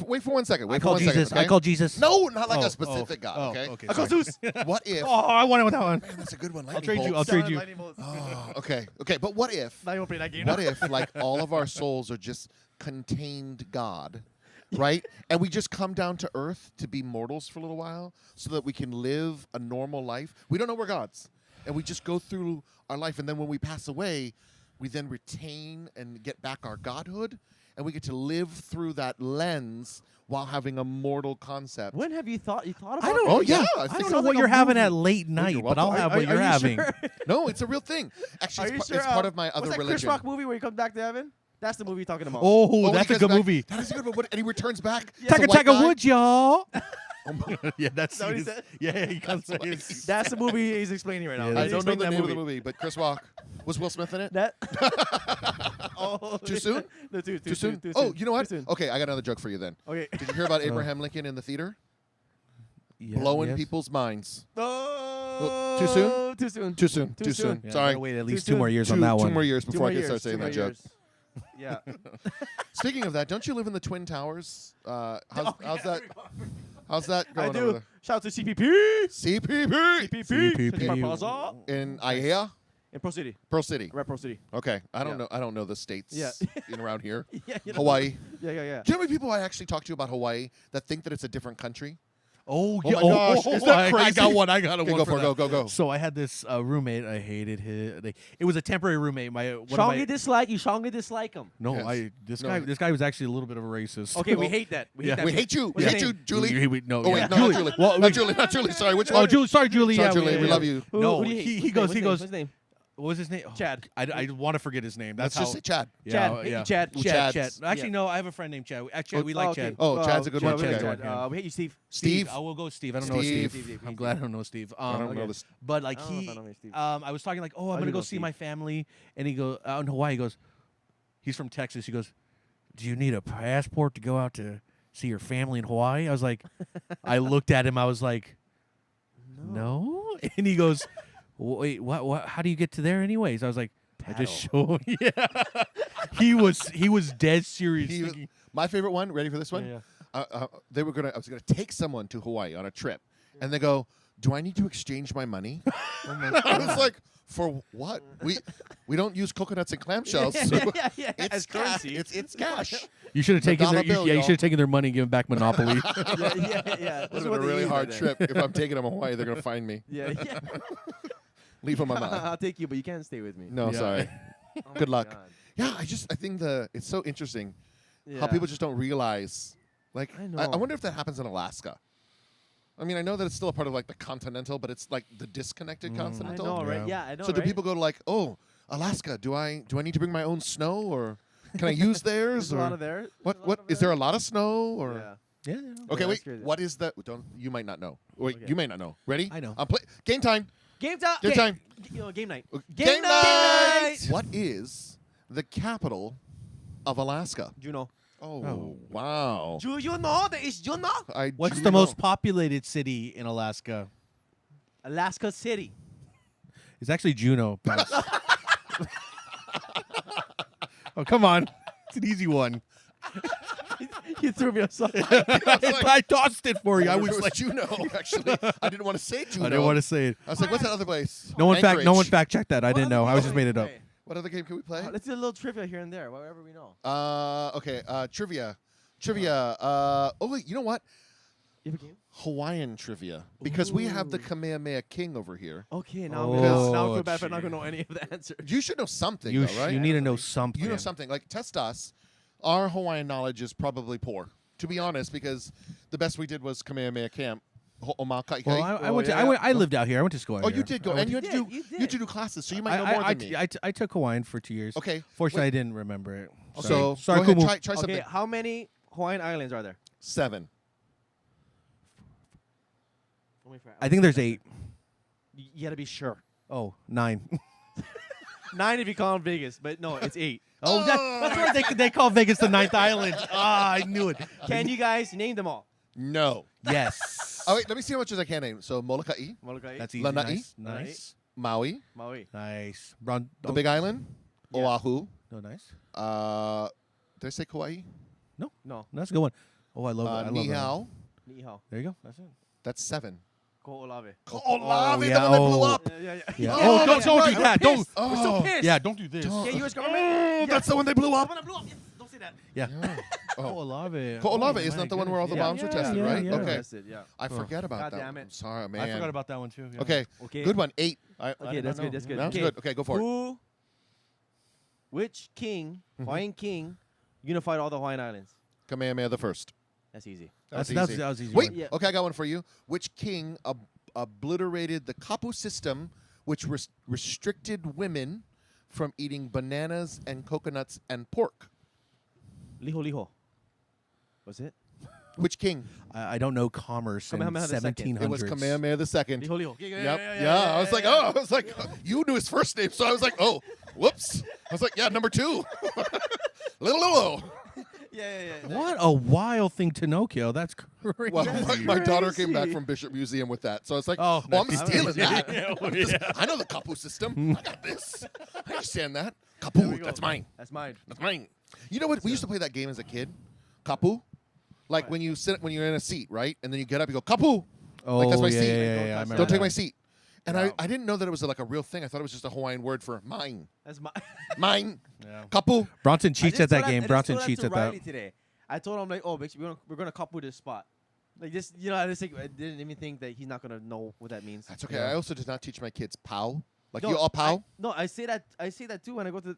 Wait for 1 second. Wait I for call 1 second. Jesus. Okay? I call Jesus. No, not like Oh, a specific god. oh, Okay. okay. I call sorry. Zeus. What if? Oh, I want it with that one. Man, that's a good one. I'll lightning trade you. bolts. I'll trade you. Oh, okay. But what if? Not even play that game. What if like all of our souls are just contained God, right? And we just come down to earth to be mortals for a little while so that we can live a normal life. We don't know we're gods. And we just go through our life, and then when we pass away, we then retain and get back our godhood, and we get to live through that lens while having a mortal concept. When have you thought about? I don't. Oh, it? yeah. I I don't think know sounds what like you're a having movie. at late night, you're but I'll welcome. have what Are you're you having. sure? No, it's a real thing. Actually, Are you it's, sure? it's part of my other what's that religion. Chris Rock movie where he comes back to heaven? That's the movie you're talking about. Oh, when that's he a goes good back- movie. That is a good one. And he returns back. Yeah. as a Taka white taka guy. wood, y'all. yeah, that's that what he his- said? Yeah, he comes. That's what he his- That's the movie he's explaining right now. Yeah, I He's don't know explaining the that name of the movie, but Chris Rock. Was Will Smith in it? That. Oh, Too soon? No, too Too soon. Oh, you know what? Too soon. Okay, I got another joke for you then. Okay. Did you hear about Abraham Lincoln in the theater? Yeah, Blowing yes. people's minds. Oh, Too soon? Too soon. Too soon. Too Too soon. soon. Yeah, Sorry. gotta wait at least Too 2 more soon. years on that one. 2 more years Two before more I can years, start saying 2 more that joke. years. Yeah. Speaking of that, don't you live in the Twin Towers? How's that? How's that I going over do. there? Shout out to CPP. CPP CPP. CPP. Plaza. in IAEA, In Pro City. Pearl City. Right, Pro City. Okay, I don't Yeah. know. I don't know the states Yeah. in around here. Yeah. You know. Hawaii. Yeah. Do you know how many people I actually talk to about Hawaii that think that it's a different country? Oh, Oh yeah. my gosh, is that I crazy? got one. I got a Okay, one. go for for it. that. Go. So I had this roommate. I hated his. It was a temporary roommate. One of Strongly my, dislike you. Strongly dislike him. no, Yes. this guy was actually a little bit of a racist. Okay, we hate that. We hate Yeah. that. We hate you. We What's hate his you, name? Julie. No, Oh yeah. wait, no, Julie. not Julie. Well, Not Julie. Not Julie. Sorry, which Oh, one? Julie. Sorry, Julie. Sorry, yeah, Julie. yeah, We yeah. love you. No, who do you hate? he What's his goes. name? He goes. What's his name? What was his name? Oh, Chad. I want to forget his name. That's Let's just how. say Chad. Yeah, Chad. Hate yeah. you, Chad. Chad. Chad's- Actually, yeah. no. I have a friend named Chad. Actually, we like okay. Chad. Oh, Chad's a good Chad, one. Chad, Okay. Chad. Yeah. We hate you, Steve. Steve. I will go Steve. I don't know Steve. Steve. Steve. I'm glad I don't know Steve. I don't know okay. this. But like I don't know he, if I know him, Steve. I was talking like, oh, I'm I gonna do go know see Steve. my family, and he goes out in Hawaii. He goes, he's from Texas. He goes, do you need a passport to go out to see your family in Hawaii? I was like, I looked at him. I was like, no. And he goes, wait, what? How do you get to there anyways? I was like, I just show him. Yeah. he was dead serious. He was- thinking- My favorite one. Ready for this one? Yeah. I was gonna take someone to Hawaii on a trip, and they go, "Do I need to exchange my money?" I was like, "For what? We don't use coconuts and clamshells. yeah. It's As cash. currency. It's cash." You should have The taken dollar their, bill, you y'all. should have taken their money and given back Monopoly. yeah. This This would is have what been a they really use hard right trip. If I'm taking them to Hawaii, they're gonna find me. there. Yeah. Leave them on the. I'll take you, but you can't stay with me. No, Yeah. sorry. Oh Good my luck. God. Yeah, I think it's so interesting Yeah. how people just don't realize. Like, I I know. wonder if that happens in Alaska. I mean, I know that it's still a part of like the continental, but it's like the disconnected I continental. know, right? Yeah. Yeah, I know. So do right? people go to like, oh, Alaska? Do I need to bring my own snow, or can I use theirs? There's a or lot of there. what is there a lot of snow? Or Yeah. yeah. okay, Yeah, wait, that's crazy. what is that? Don't you might not know. Wait, Okay. you may not know. Ready? I know. I'm game time. Game time. Game time. Game night. Game night! What is the capital of Alaska? Juno. Oh, wow. Do you know that it's Juno? What's do the most know. populated city in Alaska? Alaska City. It's actually Juneau. Oh, come on. It's an easy one. You threw me aside. I tossed it for you. I was like, Juneau, actually. I didn't want to say Juneau. I didn't want to say it. I was like, what's that other place? No one Anchorage. fact checked that. I didn't know. I was just made it up. What other game can we play? Let's do a little trivia here and there, whatever we know. Okay. Trivia. Oh wait, you know what? You have a game? Hawaiian trivia, because we have the Kamehameha King over here. Okay, now Oh, now I feel bad for not gee. going to know any of the answers. You should know something, You, though, right? you need to know something. You know something. Like, test us. Our Hawaiian knowledge is probably poor, to be honest, because the best we did was Kamehameha Camp. Ho'omaka. Well, I Oh, went to. yeah. I lived out here. I went to school. out Oh, here. you did go, I went and you to- had to You do did, you you had to did. do classes, so you might know more than me. I took Hawaiian for 2 years. Okay. Fortunately, Wait. I didn't remember it. So sorry, go ahead, Kumu. try something. Okay, how many Hawaiian islands are there? 7. I think there's 8. You got to be sure. Oh, 9. 9 if you count Vegas, but no, it's 8. Oh, that's why they call Vegas the 9th island. Ah, I knew it. Can you guys name them all? No. Yes. Oh wait, let me see how much as I can name. So Molokai, Molokai, That's easy. Lanai. Nice. Nice. Maui, Maui. Nice. the Big Island, Yeah. Oahu. No, nice. Did I say Kauai? No. That's a good one. Oh, I love it. I love that. Nihao. Niihau. There you go. That's it. That's 7. Ko'olave. Ko'olave, yeah, the one that blew oh. up. Yeah. Yeah. Oh, Oh, that's don't right. do that. We're Don't. pissed. We're so Oh. pissed. Yeah, don't do this. Don't. Yeah, U.S. government. Oh, that's the one they blew up. When I blew up. Yes, don't say that. Yeah. Oh. Ko'olave. Ko'olave, Oh, isn't my that the one where all the goodness. bombs were Yeah, tested, yeah, right? yeah. Okay. That's it, yeah. I forget about God that. damn one. it. Sorry, man. I forgot about that one too. Yeah. Okay. Okay. Good one. 8. Okay, that's good. That's good. Okay, go for it. Which king, Hawaiian king, Unified all the Hawaiian Islands. Kamehameha the First. That's easy. That easy. was easy. Wait, one. Yeah. okay, I got one for you. Which king obliterated the kapu system, which restricted women from eating bananas and coconuts and pork? Liho Liho. Was it? Which king? I don't know commerce in Kamehameha the Second. 1700s. It was Kamehameha the Second. Liho Liho. Yep. Yeah. I was like, oh, I was like, you knew his first name, so I was like, oh, whoops. I was like, yeah, number 2. Little. Yeah. What a wild thing to know, Kyo. That's crazy. Well, my daughter came back from Bishop Museum with that, so I was like, Oh, I'm nice. stealing that. Yeah. I know the kapu system. I got this. I understand that. Kapu, that's mine. That's mine. That's mine. You know what? We used to play that game as a kid. Kapu. Like when you're in a seat, right? And then you get up, you go, kapu. Oh, Like, that's my yeah, seat. yeah, yeah, I remember Don't take that. my seat. And Yeah. I didn't know that it was like a real thing. I thought it was just a Hawaiian word for mine. That's mine. Mine. Yeah. Kapu. Bronson cheats at that game. Bronson cheats at that. Riley today. I told him like, oh, bitch, we're gonna couple this spot. Like just I just think I didn't even think that he's not gonna know what that means. That's okay. Yeah. I also did not teach my kids pow. Like No, you all pow? I say that too when I go to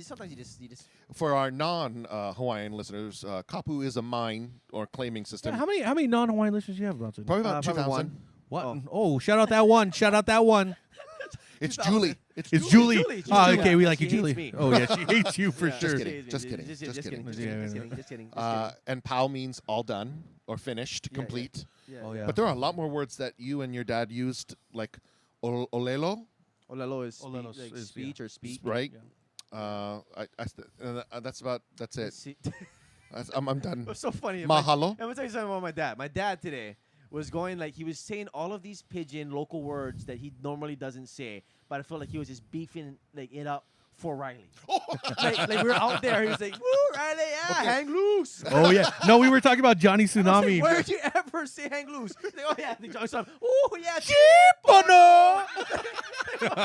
sometimes you just For our non-Hawaiian listeners, kapu is a mine or claiming system. Yeah, how many non-Hawaiian listeners do you have, Bronson? Probably about probably 2,000. one. What? Oh, shout out that one. Shout out that one. It's 2,000. Julie. It's It's Julie. Julie. Julie. Oh, Julie. okay. We like She you, Julie. hates me. Oh, yeah. She hates you for Yeah. sure. Just kidding. Just kidding. Just kidding. And pow means all done or finished, Yeah, complete. Yeah. Oh, yeah. But there are a lot more words that you and your dad used, like olelo, Olelo is Olelo like is, speech or speak. right? Yeah. That's it. I'm done. It was so funny. Mahalo. I'm gonna tell you something about my dad. My dad today was going like he was saying all of these pidgin local words that he normally doesn't say, but I felt like he was just beefing like it up for Riley. like we were out there, he was like, "Woo, Riley, yeah, hang loose." Oh, yeah. No, we were talking about Johnny I was Tsunami. like, where did you ever say hang loose? He's like, oh yeah, I think Johnny Tsunami. Oh yeah,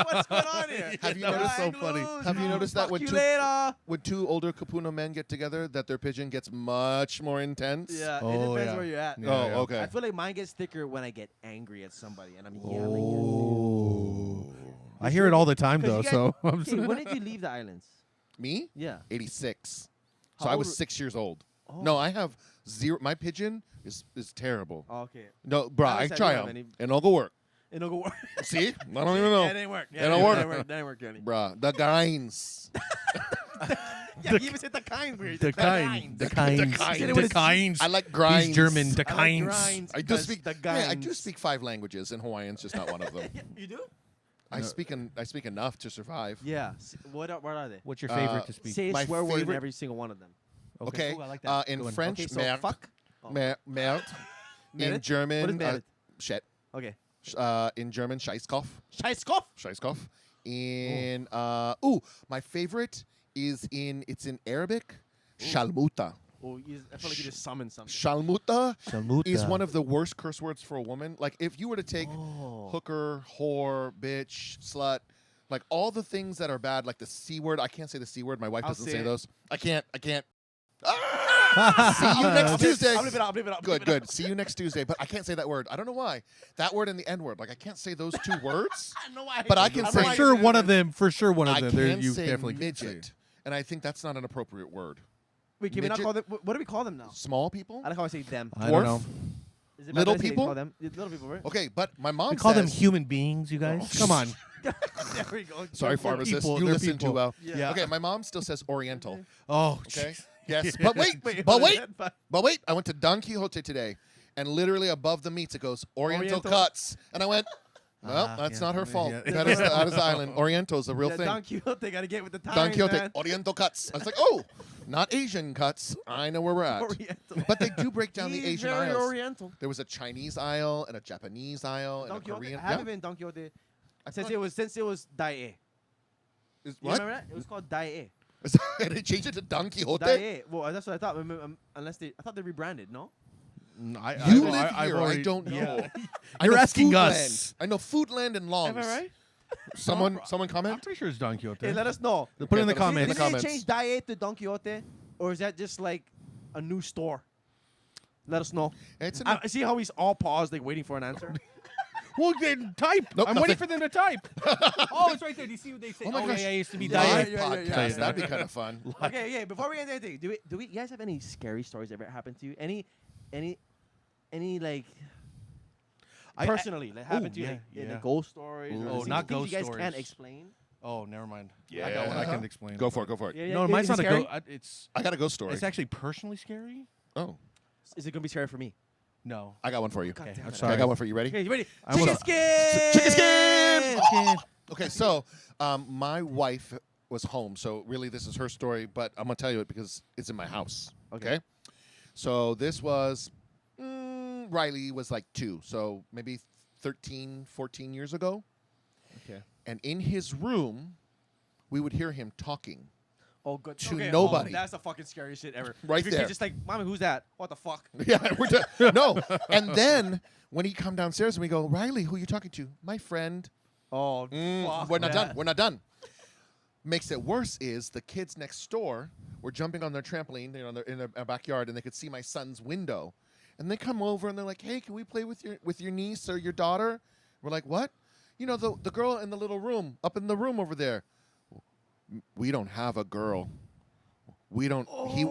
what's going on here? Have you That was noticed? so Hang funny. loose, Have you noticed that fuck when you two- later? When two older Kapuna men get together, that their pigeon gets much more intense. Yeah, it Oh, depends yeah. where you're at. Yeah, Oh, yeah. okay. I feel like mine gets thicker when I get angry at somebody and I'm yelling. Oh. I hear it all the time, At though. them. So I'm Okay, when did you leave the islands? Me? Yeah. 86. How So I old was were- 6 years old. Oh. No, I have 0. My pigeon is terrible. Oh, okay. No, bro, I Alex, I try don't have them, any- and it'll go work. It'll go work. See? I don't even know. Yeah, it didn't work. It don't work. That didn't work, Keoni. Bruh, the grinds. Yeah, you even said the kind weird. the kind. The kinds. kinds. The kinds. I like grinds. He's German. The I like kinds. grinds I do because speak. the Yeah, I do grinds. speak 5 languages, and Hawaiian's just not one of them. Yeah, you do? I speak enough to survive. Yeah. What are they? What's your favorite Uh, to speak? Say a My swear word in favorite- every single one of them. Okay. Ooh, I like that. In Go on. French, Okay, so merde. fuck. Oh. Merde. In Merde? German, What is merde? shit. Okay. In German, Scheißkopf. Scheißkopf. Scheißkopf. In my favorite is it's in Arabic, Shalmuta. Oh, I feel like you just summoned something. Shalmuta Shalmuta. is one of the worst curse words for a woman. Like if you were to take Oh. hooker, whore, bitch, slut, like all the things that are bad, like the C word. I can't say the C word. My wife I'll doesn't say say it. those. I can't. Ah! See you next Tuesday. I'll leave it out. Good. See you next Tuesday. But I can't say that word. I don't know why. That word and the N word. Like I can't say those 2 words. I know why. But I can know say- For why sure, you one said of them. For sure, one of I them. There, can you say definitely midget, and I think that's not an appropriate word. Wait, can we not midget. call them? What do we call them now? Small people, I like how I say them. I don't dwarf. know. Is it Little better to say people? Call them? Little people, right? Okay, but my mom We call them says- human beings, you guys. Come on. There we go. Sorry, They're pharmacist. people, You they're listen too people. well. Yeah. Okay, my mom still says Oriental. Oh, Okay. jeez. Yes, but wait, Wait, but what wait, is that? but wait. I went to Don Quixote today, and literally above the meats it goes Oriental Oriental? cuts, and I went, well, that's yeah, not her yeah, fault. yeah. That is the island. Oriental's a real Yeah, thing. Don Quixote got to get with the times, Don Quixote, man. Oriental cuts. I was like, oh, not Asian cuts. I know where we're at. Oriental. But they do break down the He's Asian very aisles. Oriental. There was a Chinese aisle and a Japanese aisle and Don a Quixote. Korean. I haven't been Don Quixote since it was Dae. Is- You what? remember that? It was called Dae. And they changed it to Don Quixote? Dae. Well, that's what I thought. I thought they rebranded. No. You live here. I don't know. Yeah. I You're know asking Foodland. us. I know Foodland and Longs. Am I right? Someone I'm comment? pretty sure it's Don Quixote. Hey, let us know. Put it in the Okay, comments. in the Did they change Dae to Don Quixote, or is that just like a new store? Let us know. It's I see how he's all paused, like waiting for an answer. Well, then type. Nope, I'm nothing. waiting for them to type. Oh, it's right there. Do you see what they say? Oh my gosh. yeah, I used to be Live dying. podcast. That'd be kind of fun. Okay, yeah. Before we get into anything, do we you guys have any scary stories that ever happened to you? Any like personally that happened to you? Like ghost stories? Or Oh, things not you ghost guys stories. can't explain. Oh, never mind. Yeah. I got one I can explain. Go for it. Yeah, No, yeah, mine's is not it a scary? ghost. It's I got a ghost story. it's actually personally scary. Oh, Is it gonna be scary for me? No. I got one for you. God Okay, damn I'm it. sorry. I got one for you. Ready? Okay, you ready? I Chicken almost- skin. Chicken skin! Skin. Okay, so my wife was home, so really this is her story, but I'm gonna tell you it because it's in my house. Okay. So this was Riley was like 2, so maybe 13, 14 years ago. Okay. And in his room, we would hear him talking. Oh, good. To okay, nobody. Oh, that's the fucking scariest shit ever. Right If your kid's there. just like, Mommy, who's that? What the fuck? Yeah, no. And then when he come downstairs and we go, Riley, who you talking to? My friend. Oh, fuck. We're not that. done. We're not done. Makes it worse is the kids next door were jumping on their trampoline, in their backyard, and they could see my son's window, and they come over and they're like, "Hey, can we play with your niece or your daughter?" We're like, "What?" You know, the girl in the little room up in the room over there. We don't have a girl. We don't.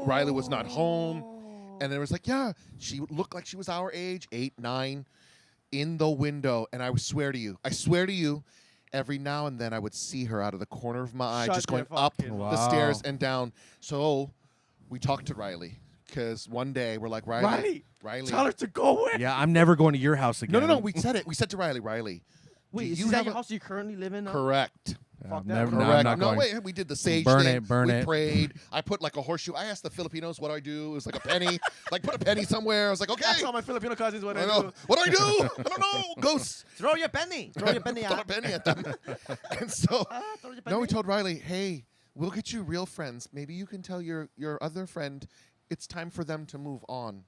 Riley was not home, and it was like, yeah, she looked like she was our age, 8, 9, in the window, and I swear to you. Every now and then I would see her out of the corner of my eye, Shut just going your up fucking the mouth. stairs and down. So we talked to Riley because one day we're like, Riley. Tell her to go away. Yeah, I'm never going to your house again. No. We said it. We said to Riley. Wait, do is you this at have your a- house you currently live in now? Correct. Fuck that. Never, no, Correct. I'm not No, going. wait. We did the sage Burn thing. it, burn we it. prayed. I put like a horseshoe. I asked the Filipinos what do I do. It was like a penny. Like put a penny somewhere. I was like, okay. That's all my Filipino cousins what I I know. do. What do I do? I don't know. Ghosts. Throw your penny. Throw your penny Throw a out. penny at them. And so, Throw your no, we penny. told Riley, hey, we'll get you real friends. Maybe you can tell your other friend it's time for them to move on.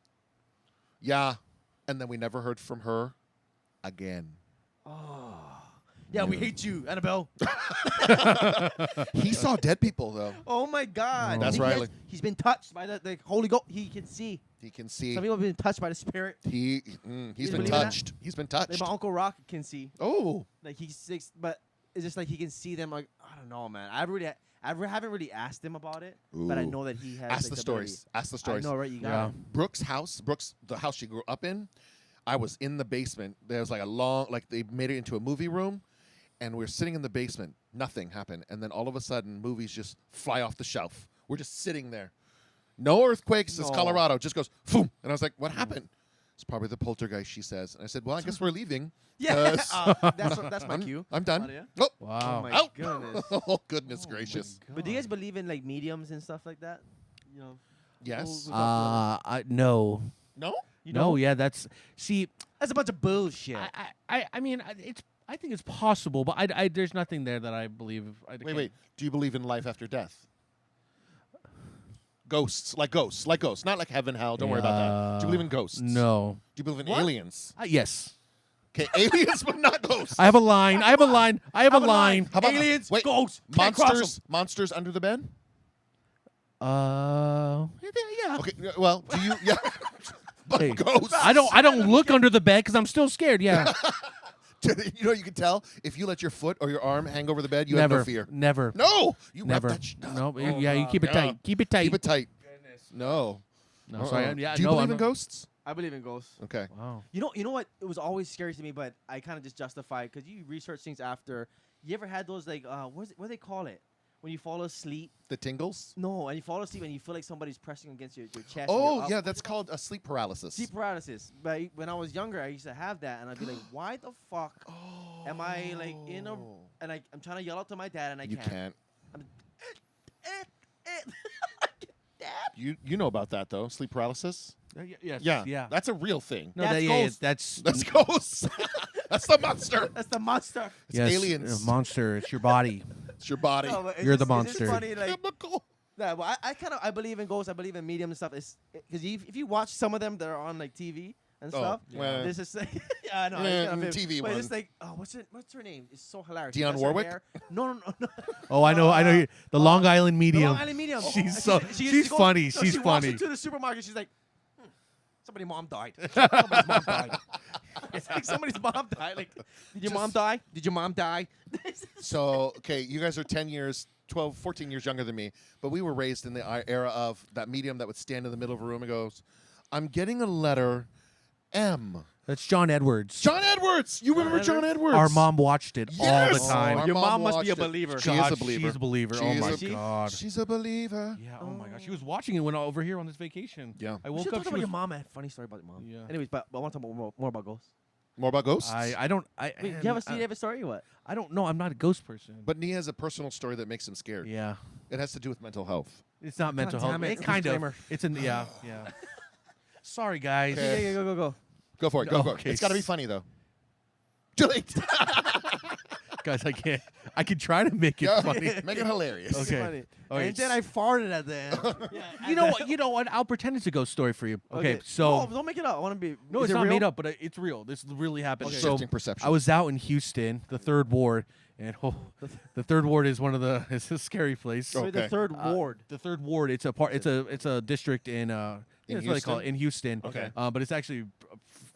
Yeah. And then we never heard from her again. Yeah, we hate you, Annabelle. He saw dead people, though. Oh my God. That's He Riley. has- He's been touched by the Holy Ghost. He can see. He can see. Some people have been touched by the Spirit. He's You been believe in that? touched. He's been touched. Like my Uncle Rock can see. Oh. Like he's 6, but it's just like he can see them. Like I don't know, man. I haven't really asked him about it, but I Ooh. know that he has. Ask like, the ability. stories. Ask the I stories. know, right? You got Yeah. it. Brooke's, the house she grew up in, I was in the basement. There was like a long, like they made it into a movie room, and we were sitting in the basement. Nothing happened. And then all of a sudden, movies just fly off the shelf. We're just sitting there. No earthquakes. It's No. Colorado. Just goes, boom. And I was like, what happened? It's probably the poltergeist, she says. And I said, well, I guess we're leaving. Yeah, 'cause that's my cue. I'm done. Oh, yeah? Oh, Oh Wow. my out. goodness. Oh, goodness gracious. But do you guys believe in like mediums and stuff like that? You know. Yes. No. No? You No, know? yeah, that's That's a bunch of bullshit. I mean, I think it's possible, but I there's nothing there that I believe. Wait. Do you believe in life after death? Ghosts. Like ghosts. Not like heaven, hell. Don't worry about that. Do you believe in ghosts? No. Do you believe in What? aliens? Yes. Okay, aliens, but not ghosts. I have a line. I have a line. How about Aliens, wait, ghosts, can't cross 'em. monsters under the bed? Yeah. Okay, well, do you? Yeah, but Hey, ghosts. I don't look under the bed because I'm still scared. Yeah. You know, you can tell if you let your foot or your arm hang over the bed, you Never. have no fear. Never. No, you Never. wrap that shit up. No. Yeah. You keep it Yeah. tight. Keep it tight. Keep it tight. No. No. Sorry. Yeah. Do you no, believe I'm in ghosts? I believe in ghosts. Okay. Wow. You know what? It was always scary to me, but I kind of just justify it because you research things after. You ever had those like what do they call it when you fall asleep? The tingles? No, and you fall asleep and you feel like somebody's pressing against your chest. and you're Oh, up. yeah, that's called a sleep paralysis. Sleep paralysis. But when I was younger, I used to have that, and I'd be like, "Why the fuck am I like in a?" And I'm trying to yell out to my dad, and I You can't. can't. Dad. You know about that though? Sleep paralysis? Yes. Yeah. Yeah. That's a real thing. No. That's That, yeah. ghost. That's That's ghosts. That's the monster. That's the monster. It's yes, aliens. a monster. It's your body. It's your body. No, but it's You're the just- it's monster. just funny, like, Chemical. nah, but I believe in ghosts. I believe in medium and stuff. Because if you watch some of them that are on like TV and Oh, stuff, well. this is like, yeah, I know. Yeah, it's kind of TV but one. it's like, oh, what's her name? It's so hilarious. Dionne She does her Warwick? hair. No. Oh, I know. The Long Island The medium. Long Island medium. She's And so- she she's goes- funny. no, She's she walks funny. into the supermarket. She's like, somebody's mom died. Somebody's mom died. It's like somebody's mom died. Like, did your mom die? Did your mom die? So, okay, you guys are 10 years, 12, 14 years younger than me, but we were raised in the era of that medium that would stand in the middle of a room and goes, I'm getting a letter M. That's John Edwards. John Edwards! You remember John Edwards? Our mom watched it all the Yes! time. Our Your mom must be a watched it. believer. She is God, a believer. She's a believer. She Oh is my a- God. She's a believer. Yeah. Oh my God. She was watching it when over here on this vacation. Yeah. I We woke should up. talk She about was. your mom. I had a funny story about your mom. Yeah. Anyways, but I want to talk more about ghosts. More about ghosts? I don't. Wait, do you have a story or what? I don't know. I'm not a ghost person. But Nia has a personal story that makes him scared. yeah, It has to do with mental health. it's not mental health. damn it. It kind Disclaimer. of. It's in. Yeah. Yeah. Sorry, guys. Okay. Yeah, go. Go for it. Go. Okay. It's got to be funny, though. Too late. Guys, I can't. I can try to make it funny. Make it hilarious. Okay. Funny. Okay, And then I farted at the end. You know what? You know what? I'll pretend it's a ghost story for you. Okay. So. no, don't make it up. I want to be. No, is it's it not real? made up, but it's real. This really happened. Okay. So Shifting perception. I was out in Houston, the third ward, and the third ward is one of the. It's a scary place. So the Okay. third ward. The third ward. It's a part. It's a district in. In That's what they call it Houston? in Houston. Okay. But it's actually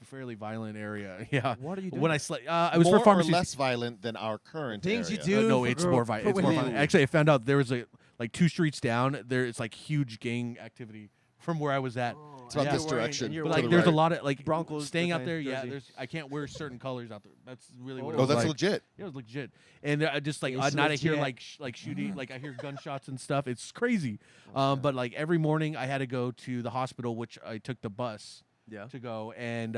a fairly violent area. Yeah. What are you doing? When I slept, it was More for pharmacy. or less violent than our current Things you area. do. No, for it's girl- more for violent. It's more women. violent. Actually, I found out there was like 2 streets down. There, it's like huge gang activity from where I was at. It's about Yeah. this direction. and you're But to like, the there's a right. lot of like Broncos staying out define there. Yeah, jersey. I can't wear certain colors out there. That's really what it Oh, was that's like. legit. Yeah, it was legit. And I just like It's at night I hear legit. like shooting, like I hear gunshots and stuff. It's crazy. But like every morning I had to go to the hospital, which I took the bus Yeah. to go. And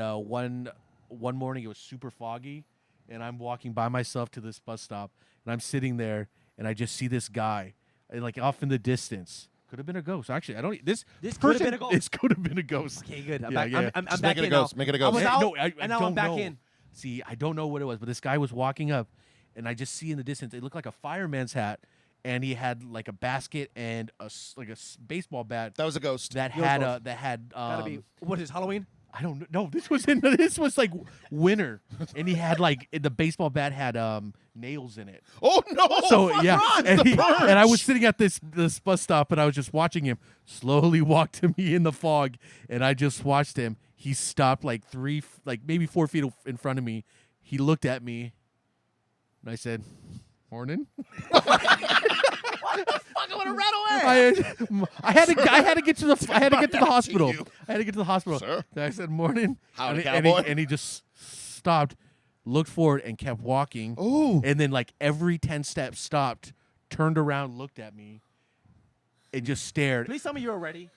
one morning it was super foggy, and I'm walking by myself to this bus stop, and I'm sitting there, and I just see this guy, like off in the distance. Could have been a ghost. Actually, I don't. This This could have person- been a ghost. This could have been a ghost. Okay, good. I'm Yeah, back. yeah. I'm Just back make it a in now. ghost. Make it a I ghost. was Eh, out, no, and now I'm don't back know. in. See, I don't know what it was, but this guy was walking up, and I just see in the distance, it looked like a fireman's hat, and he had like a basket and baseball bat That was a ghost. that Yours had goes. um, Gotta be. What is Halloween? I don't know. This was like winter, and he had like the baseball bat had nails in it. Oh, no. So yeah, and, The and I was purge. sitting at this bus stop, and I was just watching him slowly walk to me in the fog, and I just watched him. He stopped like maybe 4 feet in front of me. He looked at me, and I said, "Morning." I want to run away. I had to get to the hospital. you. I had to get to the hospital. Sir? And I said, "Morning." Howdy, and he, cowboy. and he just stopped, looked forward, and kept walking. Ooh. And then like every 10 steps stopped, turned around, looked at me, and just stared. Please tell me you were ready.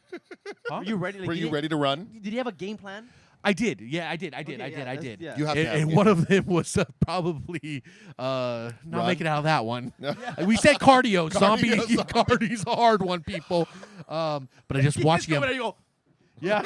Huh? Were you ready? Like, Were did you ready to run? Did you have a game plan? I did. Yeah, I did. I Okay, yeah, did. yeah. You have to And, have and yeah. one of them was probably not Run. making it out of that one. We said cardio, zombie. Cardio, Cardio's a hard one, people. But I just watched him. You go. Yeah,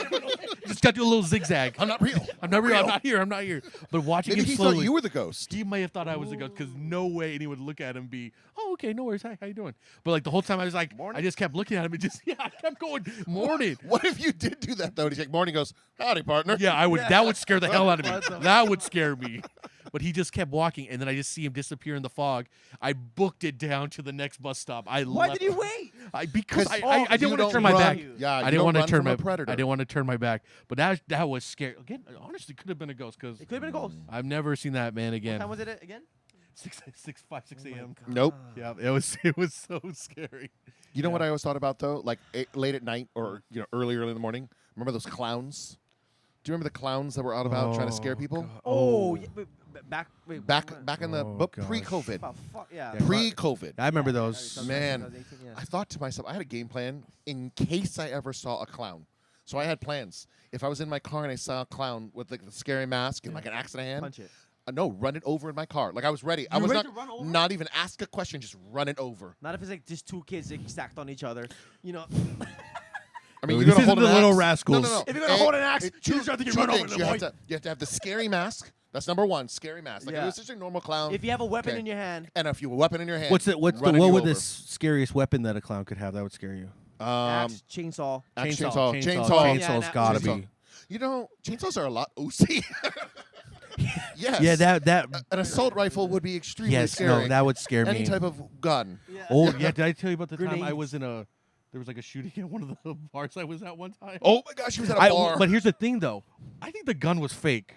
just got to do a little zigzag. I'm not real. I'm not real. I'm not here. I'm not here. But watching Maybe him he slowly, thought you were the ghost. he may have thought I was the ghost because no way anyone would look at him and be, oh, okay, no worries. Hi, how you doing? But like the whole time I was like, I just kept looking at him and just I kept going, morning. What if you did do that, though? And he's like, morning, goes, howdy, partner. Yeah, I would. That would scare the hell out of me. What the- That would scare me. But he just kept walking, and then I just see him disappear in the fog. I booked it down to the next bus stop. Why left. did you wait? Because I you didn't want don't to turn my run. back. Yeah, I you didn't don't want to run turn from my a predator. I didn't want to turn my back. But that was scary. Again, honestly, could have been a ghost because It could have been a ghost. I've never seen that man What again. time was it again? 6 Oh a.m. Nope. Yeah, it was so scary. You know what I always thought about, though? Like late at night or early in the morning. Remember those clowns? Do you remember the clowns that were out about trying to scare people? Oh, yeah, back Back in the Oh, gosh. pre-COVID. About yeah. Yeah. Pre-COVID. I remember those. 2018, Man, 2018, yeah. I thought to myself, I had a game plan in case I ever saw a clown. So I had plans. If I was in my car and I saw a clown with like the scary mask and like an axe in a hand, Punch it. no, run it over in my car. Like I was ready. I You was ready to run over? not even ask a question, just run it over. Not if it's like just 2 kids like, stacked on each other. You know, I mean, This you're gonna isn't hold the an Little axe. Rascals. No. If you're gonna hold an axe, it- choose not to get two run over things. the You boy. you have to have the scary mask. That's number one. Scary mask. Like Yeah. if it was just a normal clown. if you have a weapon Okay. in your hand, and if you have a weapon in your hand, What running you would over. the scariest weapon that a clown could have that would scare you? axe, chainsaw. Axe, Chainsaw. chainsaw. Chainsaw's Yeah, gotta chainsaw. be. You know, chainsaws are a lot OC. Yes. Yeah, that An assault rifle would be extremely yes, scary. no, that would scare Any me. type of gun. Oh yeah, did I tell you about the time I Grenades. was in a? There was like a shooting at one of the bars I was at one time. Oh my gosh, he was at a bar. But here's the thing, though. I think the gun was fake,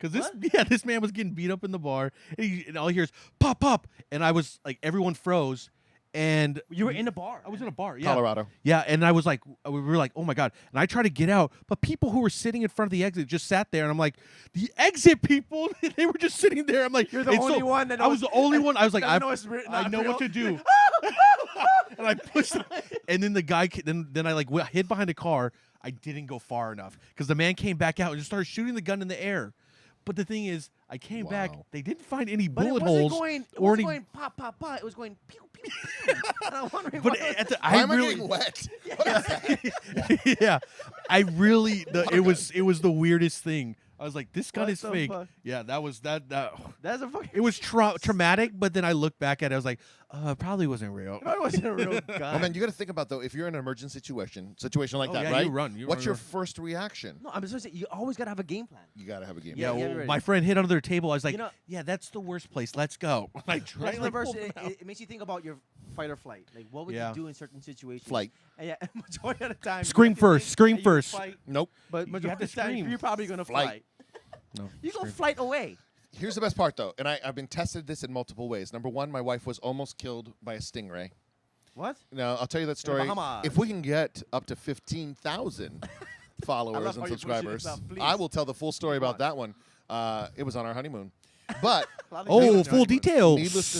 Because this man was getting beat up in the bar, and all he hears pop, pop, and I was like, everyone froze, and You were in a bar. I was in a bar, yeah, Colorado. yeah, and I was like, we were like, oh my god, and I tried to get out, but people who were sitting in front of the exit just sat there, and I'm like, the exit people, they were just sitting there. I'm like, You're the and only so one that I was knows- the only one. I was like, that I knows it's I not know what to real. do. And I pushed him. And then the guy, then I like hid behind a car. I didn't go far enough because the man came back out and just started shooting the gun in the air. But the thing is, I came back. Wow. They didn't find any But bullet it wasn't holes going. It or wasn't any. going pop, pop, pop. It was going pew, pew, pew. And I'm wondering But why. at the, Why I am I really, getting wet? yeah, I really. It was the weirdest thing. I was like, this gun What is the fake. fuck? Yeah, that was that. That's a fucking. It was traumatic, but then I looked back at it. I was like, it probably wasn't real. It wasn't a real gun. Well, man, you got to think about though. If you're in an emergency situation like Oh, that, yeah, right? you run, you What's run, your run. first reaction? No, I'm just saying you always gotta have a game plan. You got to have a game. Yeah, Yeah, well, right. my friend hit under their table. I was like, You know- yeah, that's the worst place. Let's go. Like, That's right, the like, verse. pull them out. It makes you think about your fight or flight. Like, what would Yeah. you do in certain situations? Flight. And yeah, majority of the time. Scream you can first, think scream that you first. Fight, Nope. but You majority have to of the time, scream. you're probably gonna Flight. fly. No, You go scream. flight away. Here's the best part though, and I've been tested this in multiple ways. Number one, my wife was almost killed by a stingray. What? Now I'll tell you that story. Bahamas. If we can get up to 15,000 followers how and you're pushing subscribers, this up, please. I will tell the full story about that one. It was on our honeymoon, but Oh, full details. needless to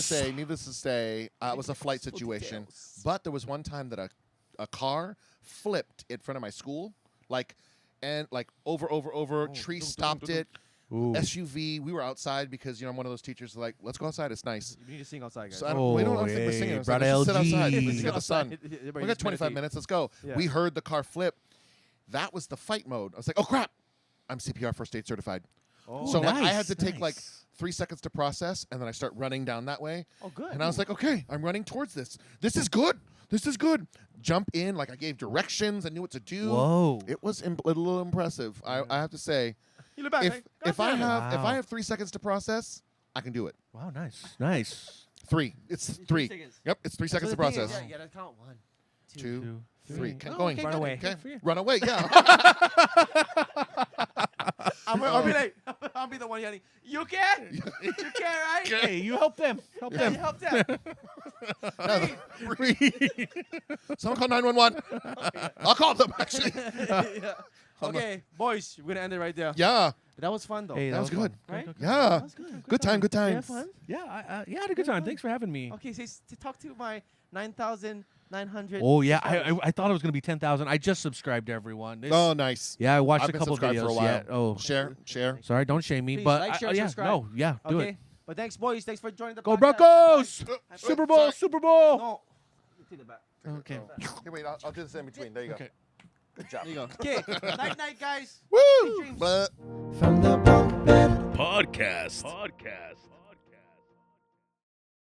say, it was a flight situation. details. But there was one time that a car flipped in front of my school, over. Tree stopped it. Ooh. SUV. We were outside because I'm one of those teachers like, let's go outside. It's nice. You need to sing outside, guys. So we don't think we're singing. It's like, brother let's just sit outside. LG. Let's get the sun. We got 25 minutes. Let's go. Yeah. We heard the car flip. That was the fight mode. I was like, oh crap! I'm CPR first aid certified. Oh, So like, I nice, had to take like nice. 3 seconds to process, and then I start running down that way. Oh, good. And I was like, okay, I'm running towards this. This is good. This is good. Jump in. Like I gave directions. I knew what to do. Whoa. It was a little impressive. I have to say, You look back. if I have Wow. 3 seconds to process, I can do it. Wow, nice. 3. It's 3. seconds. Yep, it's 3 seconds to So the thing is, process. Yeah, you gotta count 1, 2, 3. Keep Oh, going. okay, Run good. away. Okay. Run away. Yeah. I'll be like, I'll be the one yelling. You can, you can, right? Hey, you help them. Help Yeah, them. you help them. Someone call 911. I'll call them actually. Yeah. Okay, boys, we're gonna end it right there. Yeah. That was fun though. Hey, That was good. Right? Yeah. That was good. Good time. Good You times. had fun? Yeah, I had a good time. Thanks for having me. Okay, so to talk to my 9,900. Oh yeah, subscribers. I thought it was gonna be 10,000. I just subscribed to everyone. This- Oh, nice. yeah, I watched I've a been couple subscribed videos. for a while. Yeah. Oh, Share. sorry, don't shame me. Please, but like, share, yeah, subscribe. no, yeah, do Okay, it. but thanks, boys. Thanks for joining the Go podcast. Broncos! High five. Super Wait, Bowl, sorry. Super Bowl. No. To the back. Okay. Hey, wait. I'll do this in between. There you Okay. go. Good job. There you go. Okay. Night, guys. Woo! Dreams. Blah. From the bunk bed. Podcast.